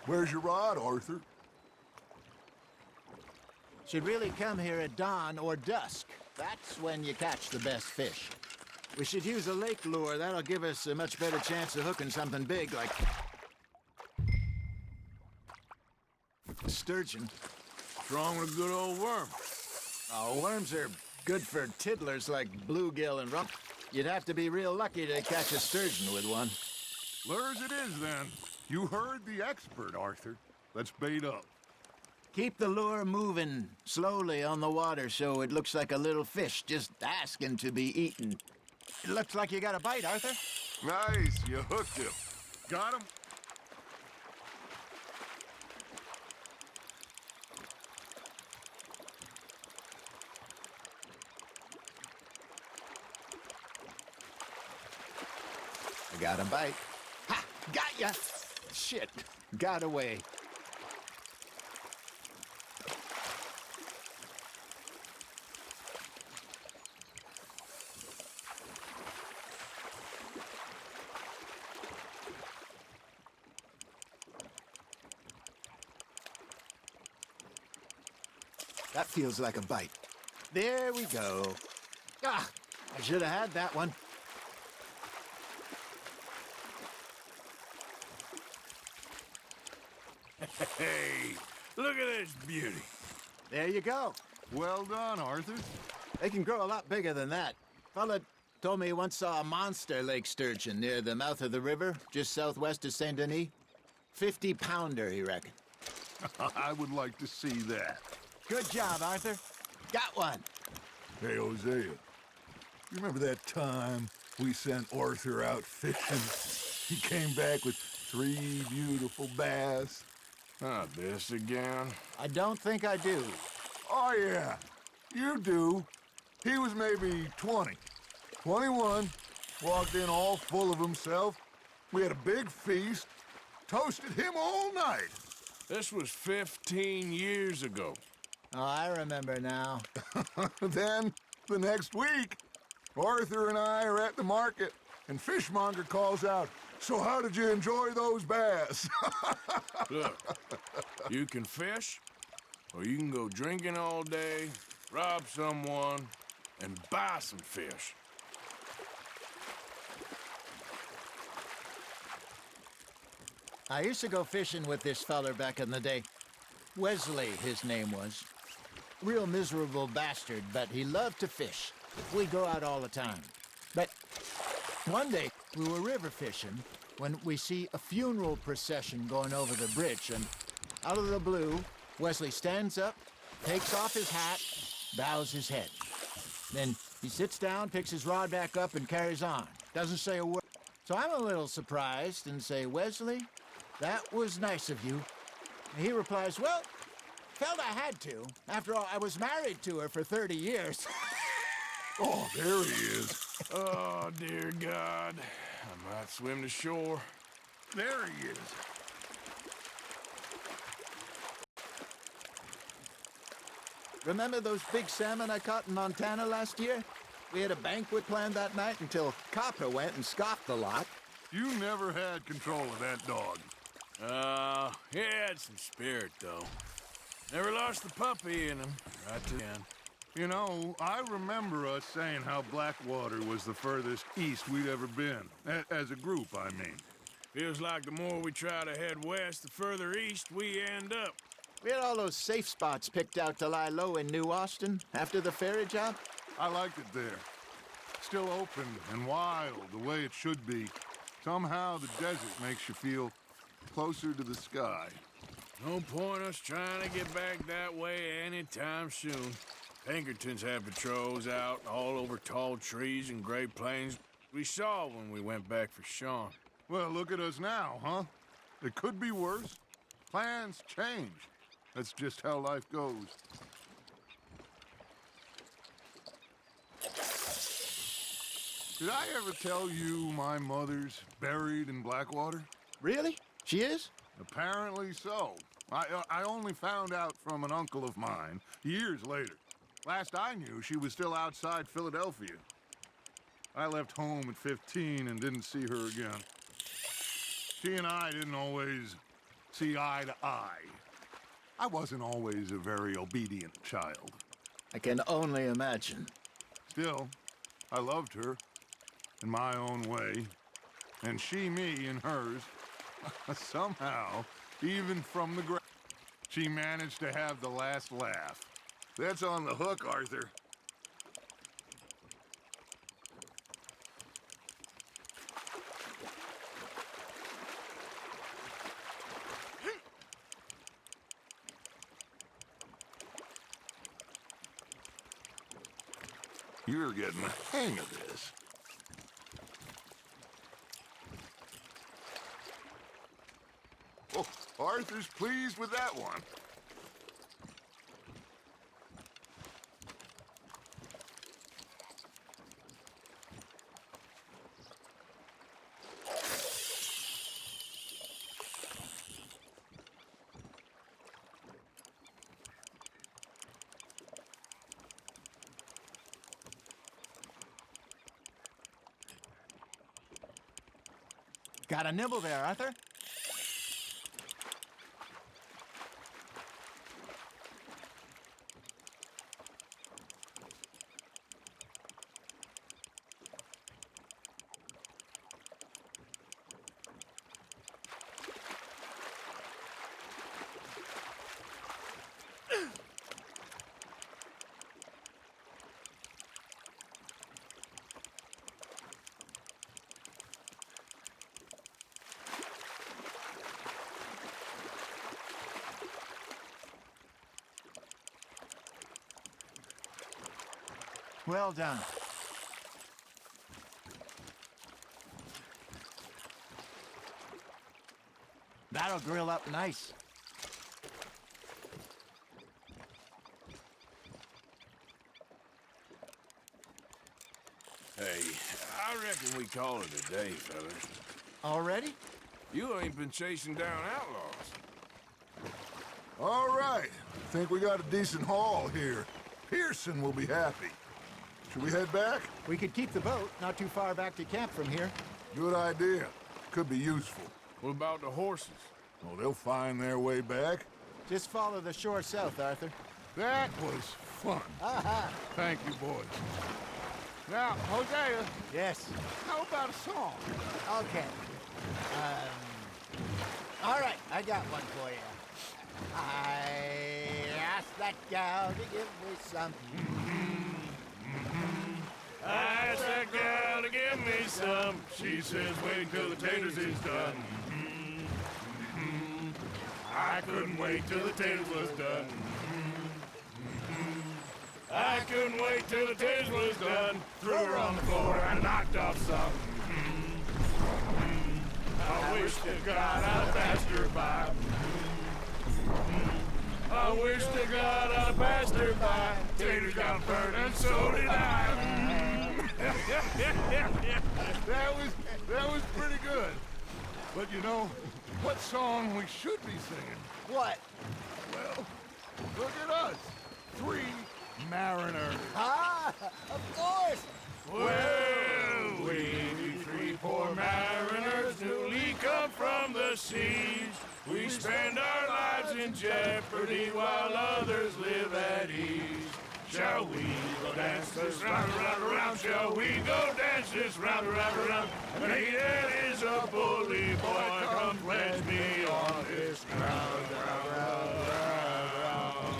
Speaker 7: Where's your rod, Arthur?
Speaker 6: Should really come here at dawn or dusk. That's when you catch the best fish. We should use a lake lure. That'll give us a much better chance of hooking something big like sturgeon.
Speaker 2: Strong with a good old worm.
Speaker 6: Oh, worms are good for tiddlers like bluegill and rump. You'd have to be real lucky to catch a sturgeon with one.
Speaker 7: Lures it is, then. You heard the expert, Arthur. Let's bait up.
Speaker 6: Keep the lure moving slowly on the water so it looks like a little fish just asking to be eaten. It looks like you got a bite, Arthur.
Speaker 7: Nice. You hooked him. Got him?
Speaker 6: I got a bite. Ha! Got ya! Shit. Got away. That feels like a bite. There we go. Ah! I should have had that one.
Speaker 2: Hey, look at this beauty.
Speaker 6: There you go.
Speaker 7: Well done, Arthur.
Speaker 6: They can grow a lot bigger than that. Fella told me he once saw a monster lake sturgeon near the mouth of the river, just southwest of Saint Denis. 50-pounder, he reckoned.
Speaker 7: I would like to see that.
Speaker 6: Good job, Arthur. Got one.
Speaker 7: Hey, Hosea. You remember that time we sent Arthur out fishing? He came back with 3 beautiful bass.
Speaker 2: Not this again.
Speaker 6: I don't think I do.
Speaker 7: Oh, yeah. You do. He was maybe 20. 21. Walked in all full of himself. We had a big feast. Toasted him all night.
Speaker 2: This was 15 years ago.
Speaker 6: Oh, I remember now.
Speaker 7: Then, the next week, Arthur and I are at the market, and Fishmonger calls out, "So how did you enjoy those bass?"
Speaker 2: Look, you can fish, or you can go drinking all day, rob someone, and buy some fish.
Speaker 6: I used to go fishing with this feller back in the day. Wesley, his name was. Real miserable bastard, but he loved to fish. We'd go out all the time. But one day, we were river fishing when we see a funeral procession going over the bridge, and out of the blue, Wesley stands up, takes off his hat, bows his head. Then he sits down, picks his rod back up, and carries on. Doesn't say a word. So I'm a little surprised and say, "Wesley, that was nice of you." And he replies, "Well, felt I had to. After all, I was married to her for 30 years.
Speaker 7: Oh, there he is.
Speaker 2: Oh, dear God. I might swim to shore.
Speaker 7: There he is.
Speaker 6: Remember those big salmon I caught in Montana last year? We had a banquet planned that night until Copper went and scoffed the lot.
Speaker 7: You never had control of that dog.
Speaker 2: He had some spirit, though. Never lost the puppy in him. Right to the end.
Speaker 7: You know, I remember us saying how Blackwater was the furthest east we'd ever been. As a group, I mean.
Speaker 2: Feels like the more we try to head west, the further east we end up.
Speaker 6: We had all those safe spots picked out to lie low in New Austin after the ferry job.
Speaker 7: I liked it there. Still open and wild, the way it should be. Somehow the desert makes you feel closer to the sky.
Speaker 2: No point us trying to get back that way anytime soon. Pinkertons had patrols out all over tall trees and Great Plains. We saw when we went back for Sean.
Speaker 7: Well, look at us now, huh? It could be worse. Plans change. That's just how life goes. Did I ever tell you my mother's buried in Blackwater?
Speaker 6: Really? She is?
Speaker 7: Apparently so. I only found out from an uncle of mine years later. Last I knew, she was still outside Philadelphia. I left home at 15 and didn't see her again. She and I didn't always see eye to eye. I wasn't always a very obedient child.
Speaker 6: I can only imagine.
Speaker 7: Still, I loved her in my own way, and she me in hers. Somehow, even from the grave, she managed to have the last laugh. That's on the hook, Arthur. You're getting the hang of this. Oh, Arthur's pleased with that one.
Speaker 6: Got a nibble there, Arthur? Well done. That'll grill up nice.
Speaker 2: Hey, I reckon we call it a day, fellas.
Speaker 6: Already?
Speaker 2: You ain't been chasing down outlaws.
Speaker 7: All right. Think we got a decent haul here. Pearson will be happy. Should we head back?
Speaker 6: We could keep the boat not too far back to camp from here.
Speaker 7: Good idea. Could be useful.
Speaker 2: What about the horses?
Speaker 7: Oh, they'll find their way back.
Speaker 6: Just follow the shore south, Arthur.
Speaker 7: That was fun.
Speaker 6: Aha!
Speaker 7: Thank you, boys. Now, Hosea.
Speaker 6: Yes.
Speaker 7: How about a song?
Speaker 6: Okay. All right, I got one for you. I asked that gal to give me some.
Speaker 2: I asked that gal to give me some. She says, wait till the taters is done. I couldn't wait till the taters was done. I couldn't wait till the taters was done. Threw her on the floor and knocked off some. I wish to God I'd passed her by. I wish to God I'd passed her by. Taters got burned and so did I.
Speaker 7: That was pretty good. But you know, what song we should be singing?
Speaker 6: What?
Speaker 7: Well, look at us. 3 mariners.
Speaker 6: Ah, of course.
Speaker 2: Well, we 3 poor mariners newly come from the seas. We spend our lives in jeopardy while others live at ease. Shall we go dance this round, round, round? Shall we go dance this round, round, round? Naked is a bully boy, come pledge me on this round, round, round, round.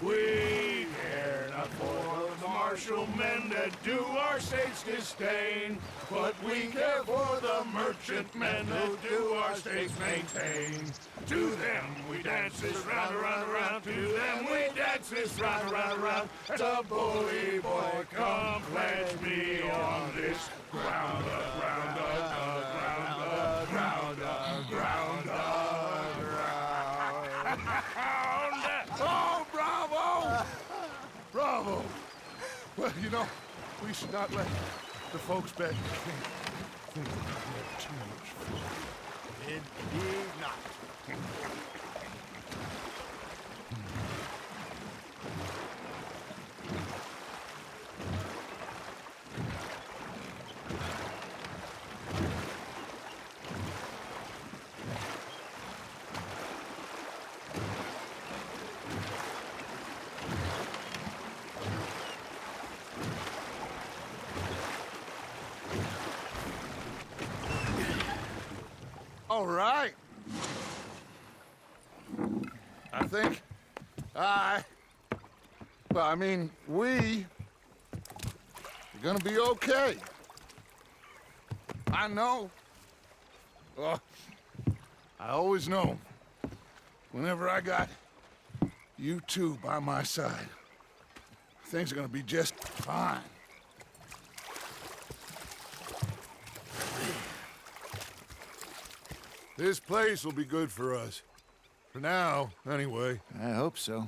Speaker 2: We care not for the martial men that do our states disdain, but we care for the merchant men who do our states maintain. To them we dance this round, round, round. To them we dance this round, round, round. The bully boy, come pledge me on this ground, ground, ground, ground, ground, ground, ground. Oh, bravo! Bravo! Well, you know, we should not let the folks back think that we have too much fun.
Speaker 6: Indeed not.
Speaker 7: All right. I think we are gonna be okay. I know. Well, I always know. Whenever I got you two by my side, things are gonna be just fine. This place will be good for us. For now, anyway.
Speaker 6: I hope so.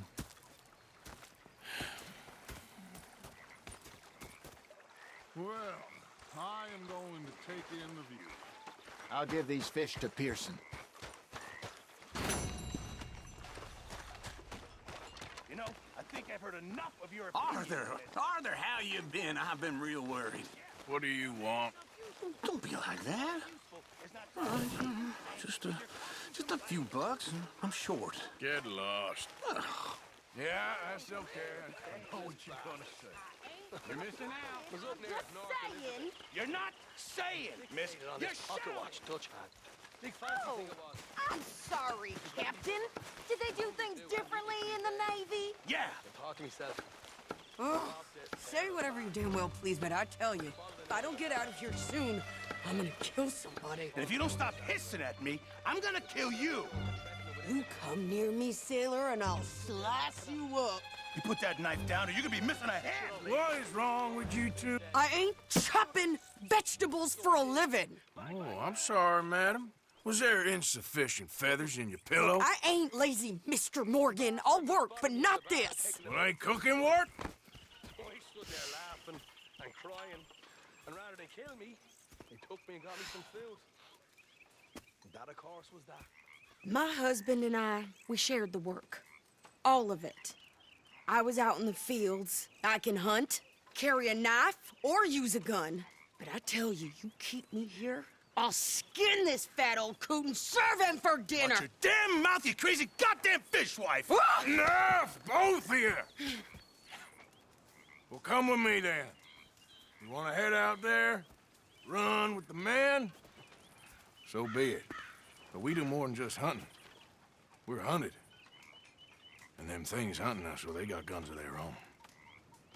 Speaker 7: Well, I am going to take in the view.
Speaker 6: I'll give these fish to Pearson.
Speaker 8: You know, I think I've heard enough of your
Speaker 14: Arthur, how you been? I've been real worried.
Speaker 2: What do you want?
Speaker 14: Don't be like that. Just a few bucks. I'm short.
Speaker 2: Get lost. Yeah, that's okay. I know what you're gonna say. You're missing out.
Speaker 3: Saying.
Speaker 8: You're not saying, miss. You're shouting.
Speaker 3: Oh, I'm sorry, Captain. Did they do things differently in the Navy?
Speaker 8: Yeah.
Speaker 15: Oh, say whatever you damn well please, but I tell you, if I don't get out of here soon, I'm gonna kill somebody.
Speaker 8: And if you don't stop hissing at me, I'm gonna kill you.
Speaker 15: You come near me, sailor, and I'll slice you up.
Speaker 8: You put that knife down or you're gonna be missing a hand.
Speaker 2: What is wrong with you two?
Speaker 15: I ain't chopping vegetables for a living.
Speaker 2: Oh, I'm sorry, madam. Was there insufficient feathers in your pillow?
Speaker 15: I ain't lazy, Mr. Morgan. I'll work, but not this.
Speaker 2: Well, ain't cooking work?
Speaker 16: Oh, he stood there laughing and crying, and rather than kill me, he took me and got me some food. That, of course, was that.
Speaker 15: My husband and I, we shared the work. All of it. I was out in the fields. I can hunt, carry a knife, or use a gun. But I tell you, you keep me here, I'll skin this fat old coot and serve him for dinner.
Speaker 8: Watch your damn mouth, you crazy goddamn fishwife!
Speaker 2: Enough, both of you! Well, come with me then. You want to head out there, run with the men? So be it. But we do more than just hunting. We're hunted. And them things hunting us, so they got guns of their own.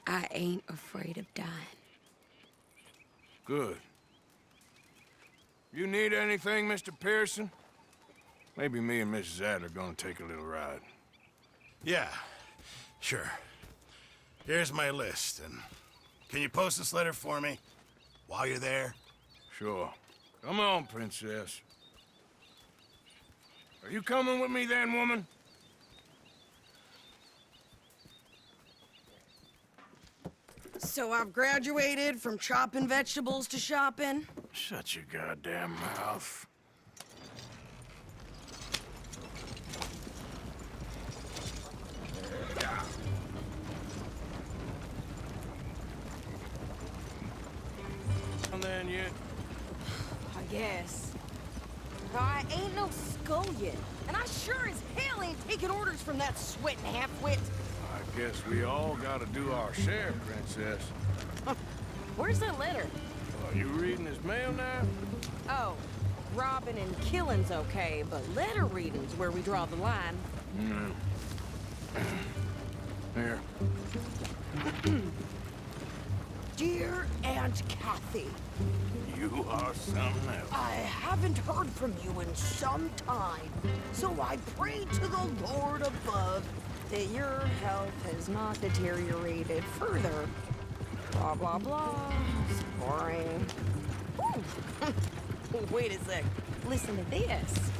Speaker 15: I ain't afraid of dying.
Speaker 2: Good. You need anything, Mr. Pearson? Maybe me and Mrs. Adler are gonna take a little ride.
Speaker 8: Yeah, sure. Here's my list, and can you post this letter for me while you're there?
Speaker 2: Sure. Come on, Princess. Are you coming with me then, woman?
Speaker 15: So I've graduated from chopping vegetables to shopping?
Speaker 2: Shut your goddamn mouth. And then yet?
Speaker 15: I guess. I ain't no scullion, and I sure as hell ain't taking orders from that sweating half-wit.
Speaker 2: I Guess we all gotta do our share, Princess.
Speaker 15: Where's that letter?
Speaker 2: Are you reading his mail now?
Speaker 15: Oh, robbing and killing's okay, but letter reading's where we draw the line.
Speaker 2: Here.
Speaker 15: Dear Aunt Kathy,
Speaker 2: You are something else.
Speaker 15: I haven't heard from you in some time, so I pray to the Lord above that your health has not deteriorated further. Blah, blah, blah. It's boring. Ooh. Wait a sec. Listen to this.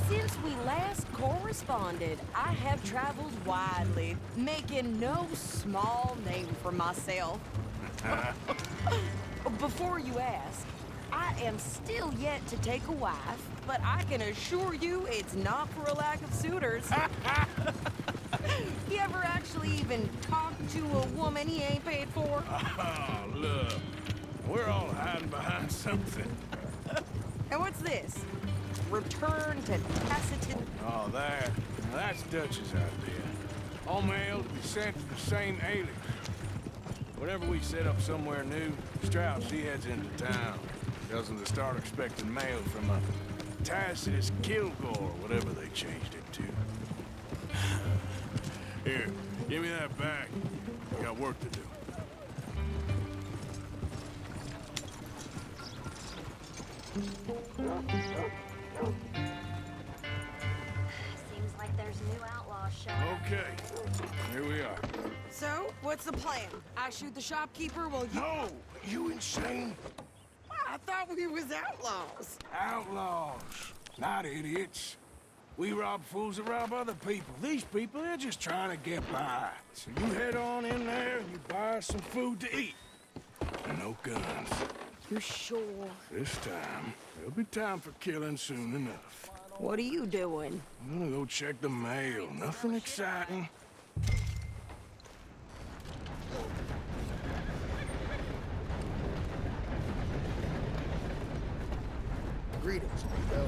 Speaker 15: Since we last corresponded, I have traveled widely, making no small name for myself. Before you ask, I am still yet to take a wife, but I can assure you it's not for a lack of suitors. You ever actually even talked to a woman he ain't paid for?
Speaker 2: Oh, look. We're all hiding behind something.
Speaker 15: And what's this? Return to Tacitus.
Speaker 2: Oh, there. Now, that's Dutch's idea. All mail to be sent to the same alias. Whenever we set up somewhere new, Strauss, he heads into town. Tells them to start expecting mail from a Tacitus Kilgore, whatever they changed it to. Here, give me that back. We got work to do.
Speaker 17: Seems like there's new outlaws showing up.
Speaker 2: Okay, here we are.
Speaker 15: So, what's the plan? I shoot the shopkeeper while you...
Speaker 2: No! You insane?
Speaker 15: I thought we was outlaws.
Speaker 2: Outlaws, not idiots. We rob fools that rob other people. These people, they're just trying to get by. So you head on in there and you buy us some food to eat. And no guns.
Speaker 15: You sure?
Speaker 2: This time, there'll be time for killing soon enough.
Speaker 15: What are you doing?
Speaker 2: I'm gonna go check the mail. Nothing exciting.
Speaker 6: Greetings, amigo.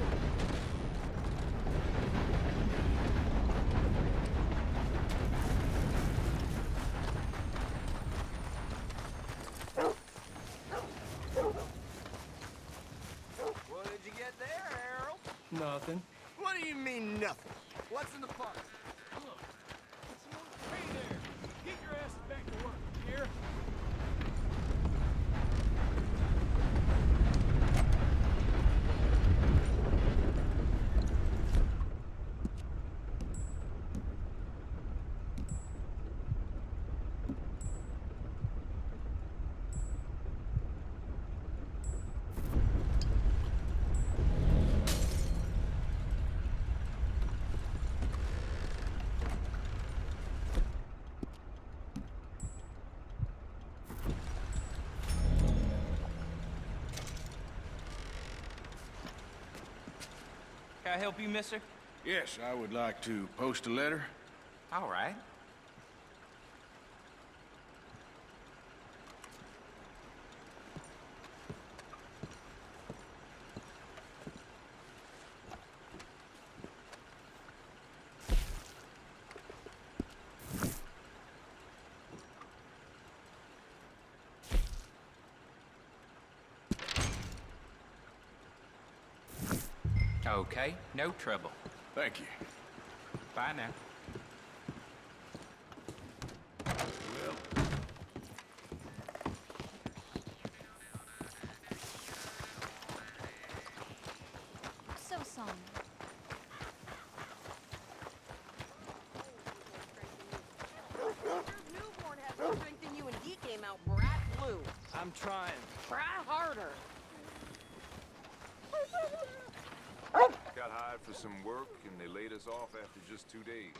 Speaker 8: What did you get there, Harold?
Speaker 9: Nothing.
Speaker 8: What do you mean, nothing? What's in the box?
Speaker 12: Look, it's more hey there. Get your asses back to work, here.
Speaker 18: Can I help you, mister?
Speaker 2: Yes, I would like to post a letter.
Speaker 18: All right. Okay, no trouble.
Speaker 2: Thank you.
Speaker 18: Bye now.
Speaker 17: So sorry.
Speaker 15: Your newborn has more strength than you, and he came out bright blue.
Speaker 9: I'm trying.
Speaker 15: Try harder.
Speaker 19: Got hired for some work, and they laid us off after just 2 days.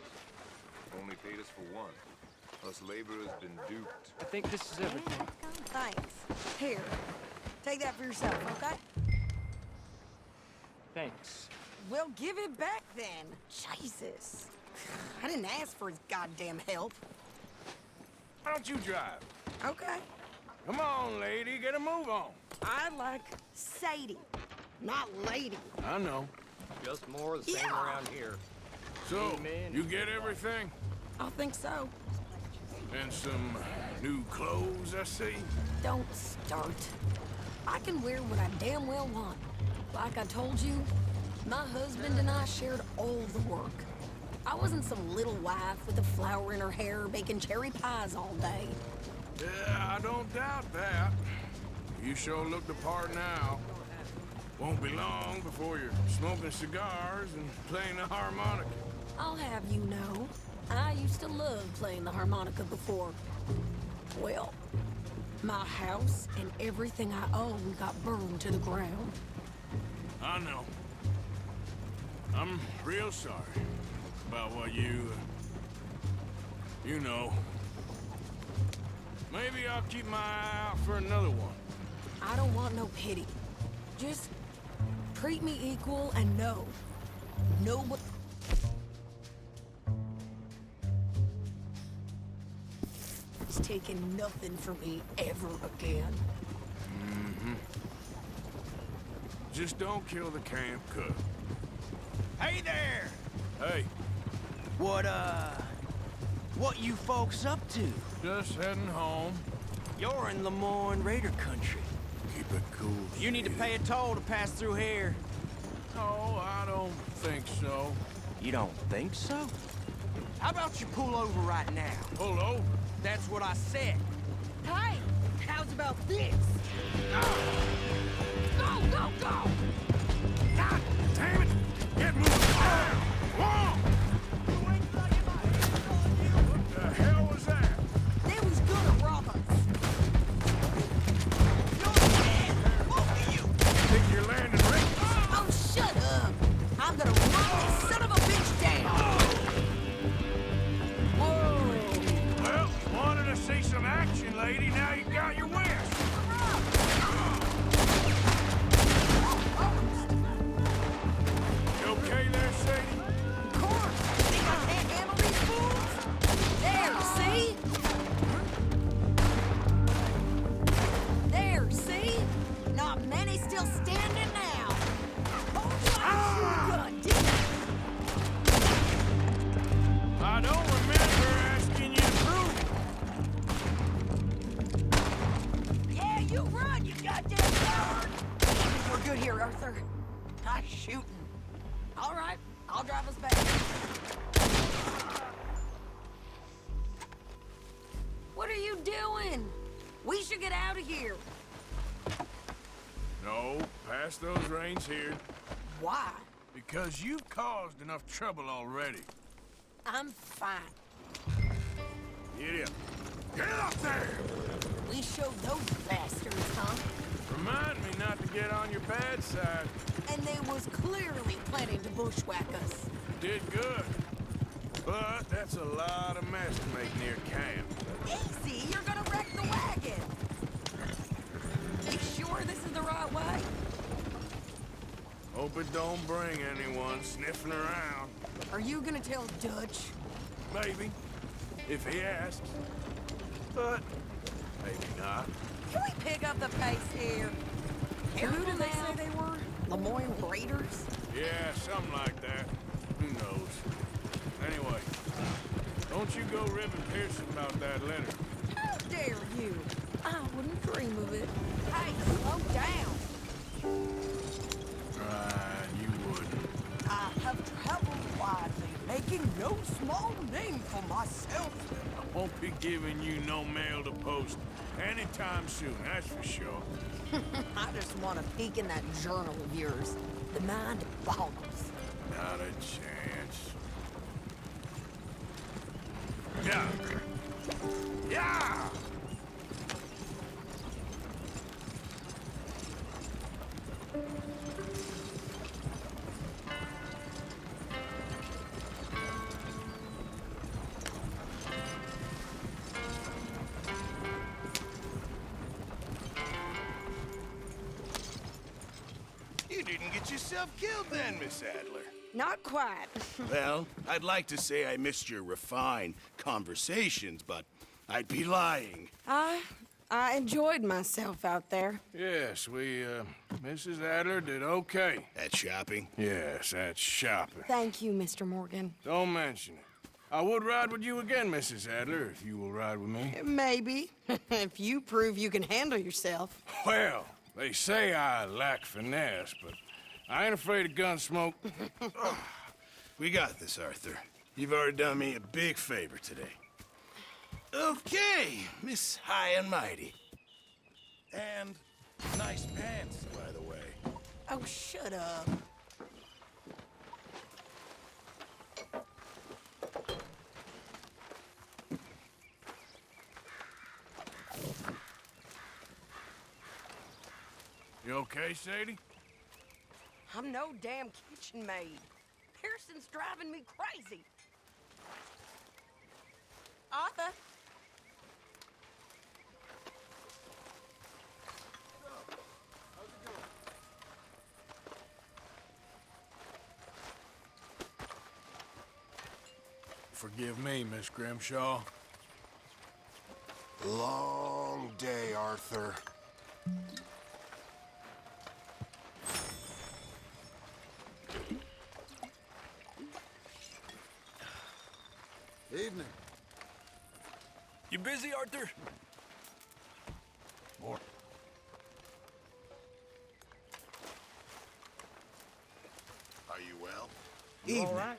Speaker 19: Only paid us for one. Us laborers been duped.
Speaker 9: I think this is everything.
Speaker 15: Thanks. Here, take that for yourself, okay?
Speaker 9: Thanks.
Speaker 15: Well, give it back then. Jesus. I didn't ask for his goddamn help.
Speaker 2: Why don't you drive?
Speaker 15: Okay.
Speaker 2: Come on, lady, get a move on.
Speaker 15: I like Sadie, not lady.
Speaker 2: I know.
Speaker 16: Just more of the same around here.
Speaker 2: So,
Speaker 16: Amen.
Speaker 2: you get everything?
Speaker 15: I think so.
Speaker 2: And some new clothes, I see.
Speaker 15: Don't start. I can wear what I damn well want. Like I told you, my husband and I shared all the work. I wasn't some little wife with a flower in her hair baking cherry pies all day.
Speaker 2: Yeah, I don't doubt that. You sure look the part now. Won't be long before you're smoking cigars and playing the harmonica.
Speaker 15: I'll have you know, I used to love playing the harmonica before. Well, my house and everything I own got burned to the ground.
Speaker 2: I know. I'm real sorry about what you know. Maybe I'll keep my eye out for another one.
Speaker 15: I don't want no pity. Just treat me equal and know. Nobody... It's taking nothing from me ever again.
Speaker 2: Mm-hmm. Just don't kill the camp cook.
Speaker 8: Hey there!
Speaker 2: Hey.
Speaker 8: What you folks up to?
Speaker 2: Just heading home.
Speaker 8: You're in Lemoyne Raider country.
Speaker 2: Keep it cool.
Speaker 8: You need to pay a toll to pass through here.
Speaker 2: No, I don't think so.
Speaker 8: You don't think so? How about you pull over right now?
Speaker 2: Pull over?
Speaker 8: That's what I said.
Speaker 15: Hey, how's about this? Go, go, go!
Speaker 2: God damn it! Get moving! Whoa! What the hell was that?
Speaker 15: They was gonna rob us.
Speaker 2: Think you're landing right?
Speaker 15: Oh, shut up! I'm gonna run this son of a bitch down! Whoa!
Speaker 2: Well, wanted to see some action, lady. Now you got your wish. You okay there, Sadie?
Speaker 15: Of course! Think I can't handle these fools? There, see? There, see? Not many still standing now. Told you I'd shoot a gun, didn't I?
Speaker 2: I don't remember asking you to prove it.
Speaker 15: Yeah, you run, you goddamn coward! We're good here, Arthur. Nice shooting. All right, I'll drive us back. What are you doing? We should get out of here.
Speaker 2: No, pass those reins here.
Speaker 15: Why?
Speaker 2: Because you've caused enough trouble already.
Speaker 15: I'm fine.
Speaker 2: Get up. Get up there!
Speaker 15: We showed those bastards, huh?
Speaker 2: Remind me not to get on your bad side.
Speaker 15: And they was clearly planning to bushwhack us.
Speaker 2: Did good. But that's a lot of mess to make near camp.
Speaker 15: Easy, you're gonna wreck the wagon. You sure this is the right way?
Speaker 2: Hope it don't bring anyone sniffing around.
Speaker 15: Are you gonna tell Dutch?
Speaker 2: Maybe. If he asks. But maybe not.
Speaker 15: Can we pick up the pace here? Who did they say they were? Lemoyne Raiders?
Speaker 2: Yeah, something like that. Who knows? Anyway, don't you go ribbing Pearson about that letter.
Speaker 15: How dare you? I wouldn't dream of it. Hey, slow down.
Speaker 2: Right, you wouldn't.
Speaker 3: I have traveled widely, making no small name for myself.
Speaker 2: I won't be giving you no mail to post anytime soon, that's for sure.
Speaker 15: I just want to peek in that journal of yours. The mind boggles.
Speaker 2: Not a chance. Yeah. Yeah!
Speaker 8: You didn't get yourself killed then, Miss Adler.
Speaker 15: Not quite.
Speaker 8: Well, I'd like to say I missed your refined conversations, but I'd be lying.
Speaker 15: I enjoyed myself out there.
Speaker 2: Yes, Mrs. Adler did okay.
Speaker 8: At shopping?
Speaker 2: Yes, at shopping.
Speaker 15: Thank you, Mr. Morgan.
Speaker 2: Don't mention it. I would ride with you again, Mrs. Adler, if you will ride with me.
Speaker 15: Maybe. If you prove you can handle yourself.
Speaker 2: Well, they say I lack finesse, but I ain't afraid of gun smoke.
Speaker 8: We got this, Arthur. You've already done me a big favor today. Okay, Miss High and Mighty. And nice pants, by the way.
Speaker 15: Oh, shut up.
Speaker 2: You okay, Sadie?
Speaker 3: I'm no damn kitchen maid. Pearson's driving me crazy. Arthur?
Speaker 2: Forgive me, Miss Grimshaw.
Speaker 7: Long day, Arthur.
Speaker 13: Evening.
Speaker 14: You busy, Arthur?
Speaker 2: More.
Speaker 7: Are you well?
Speaker 8: You all right?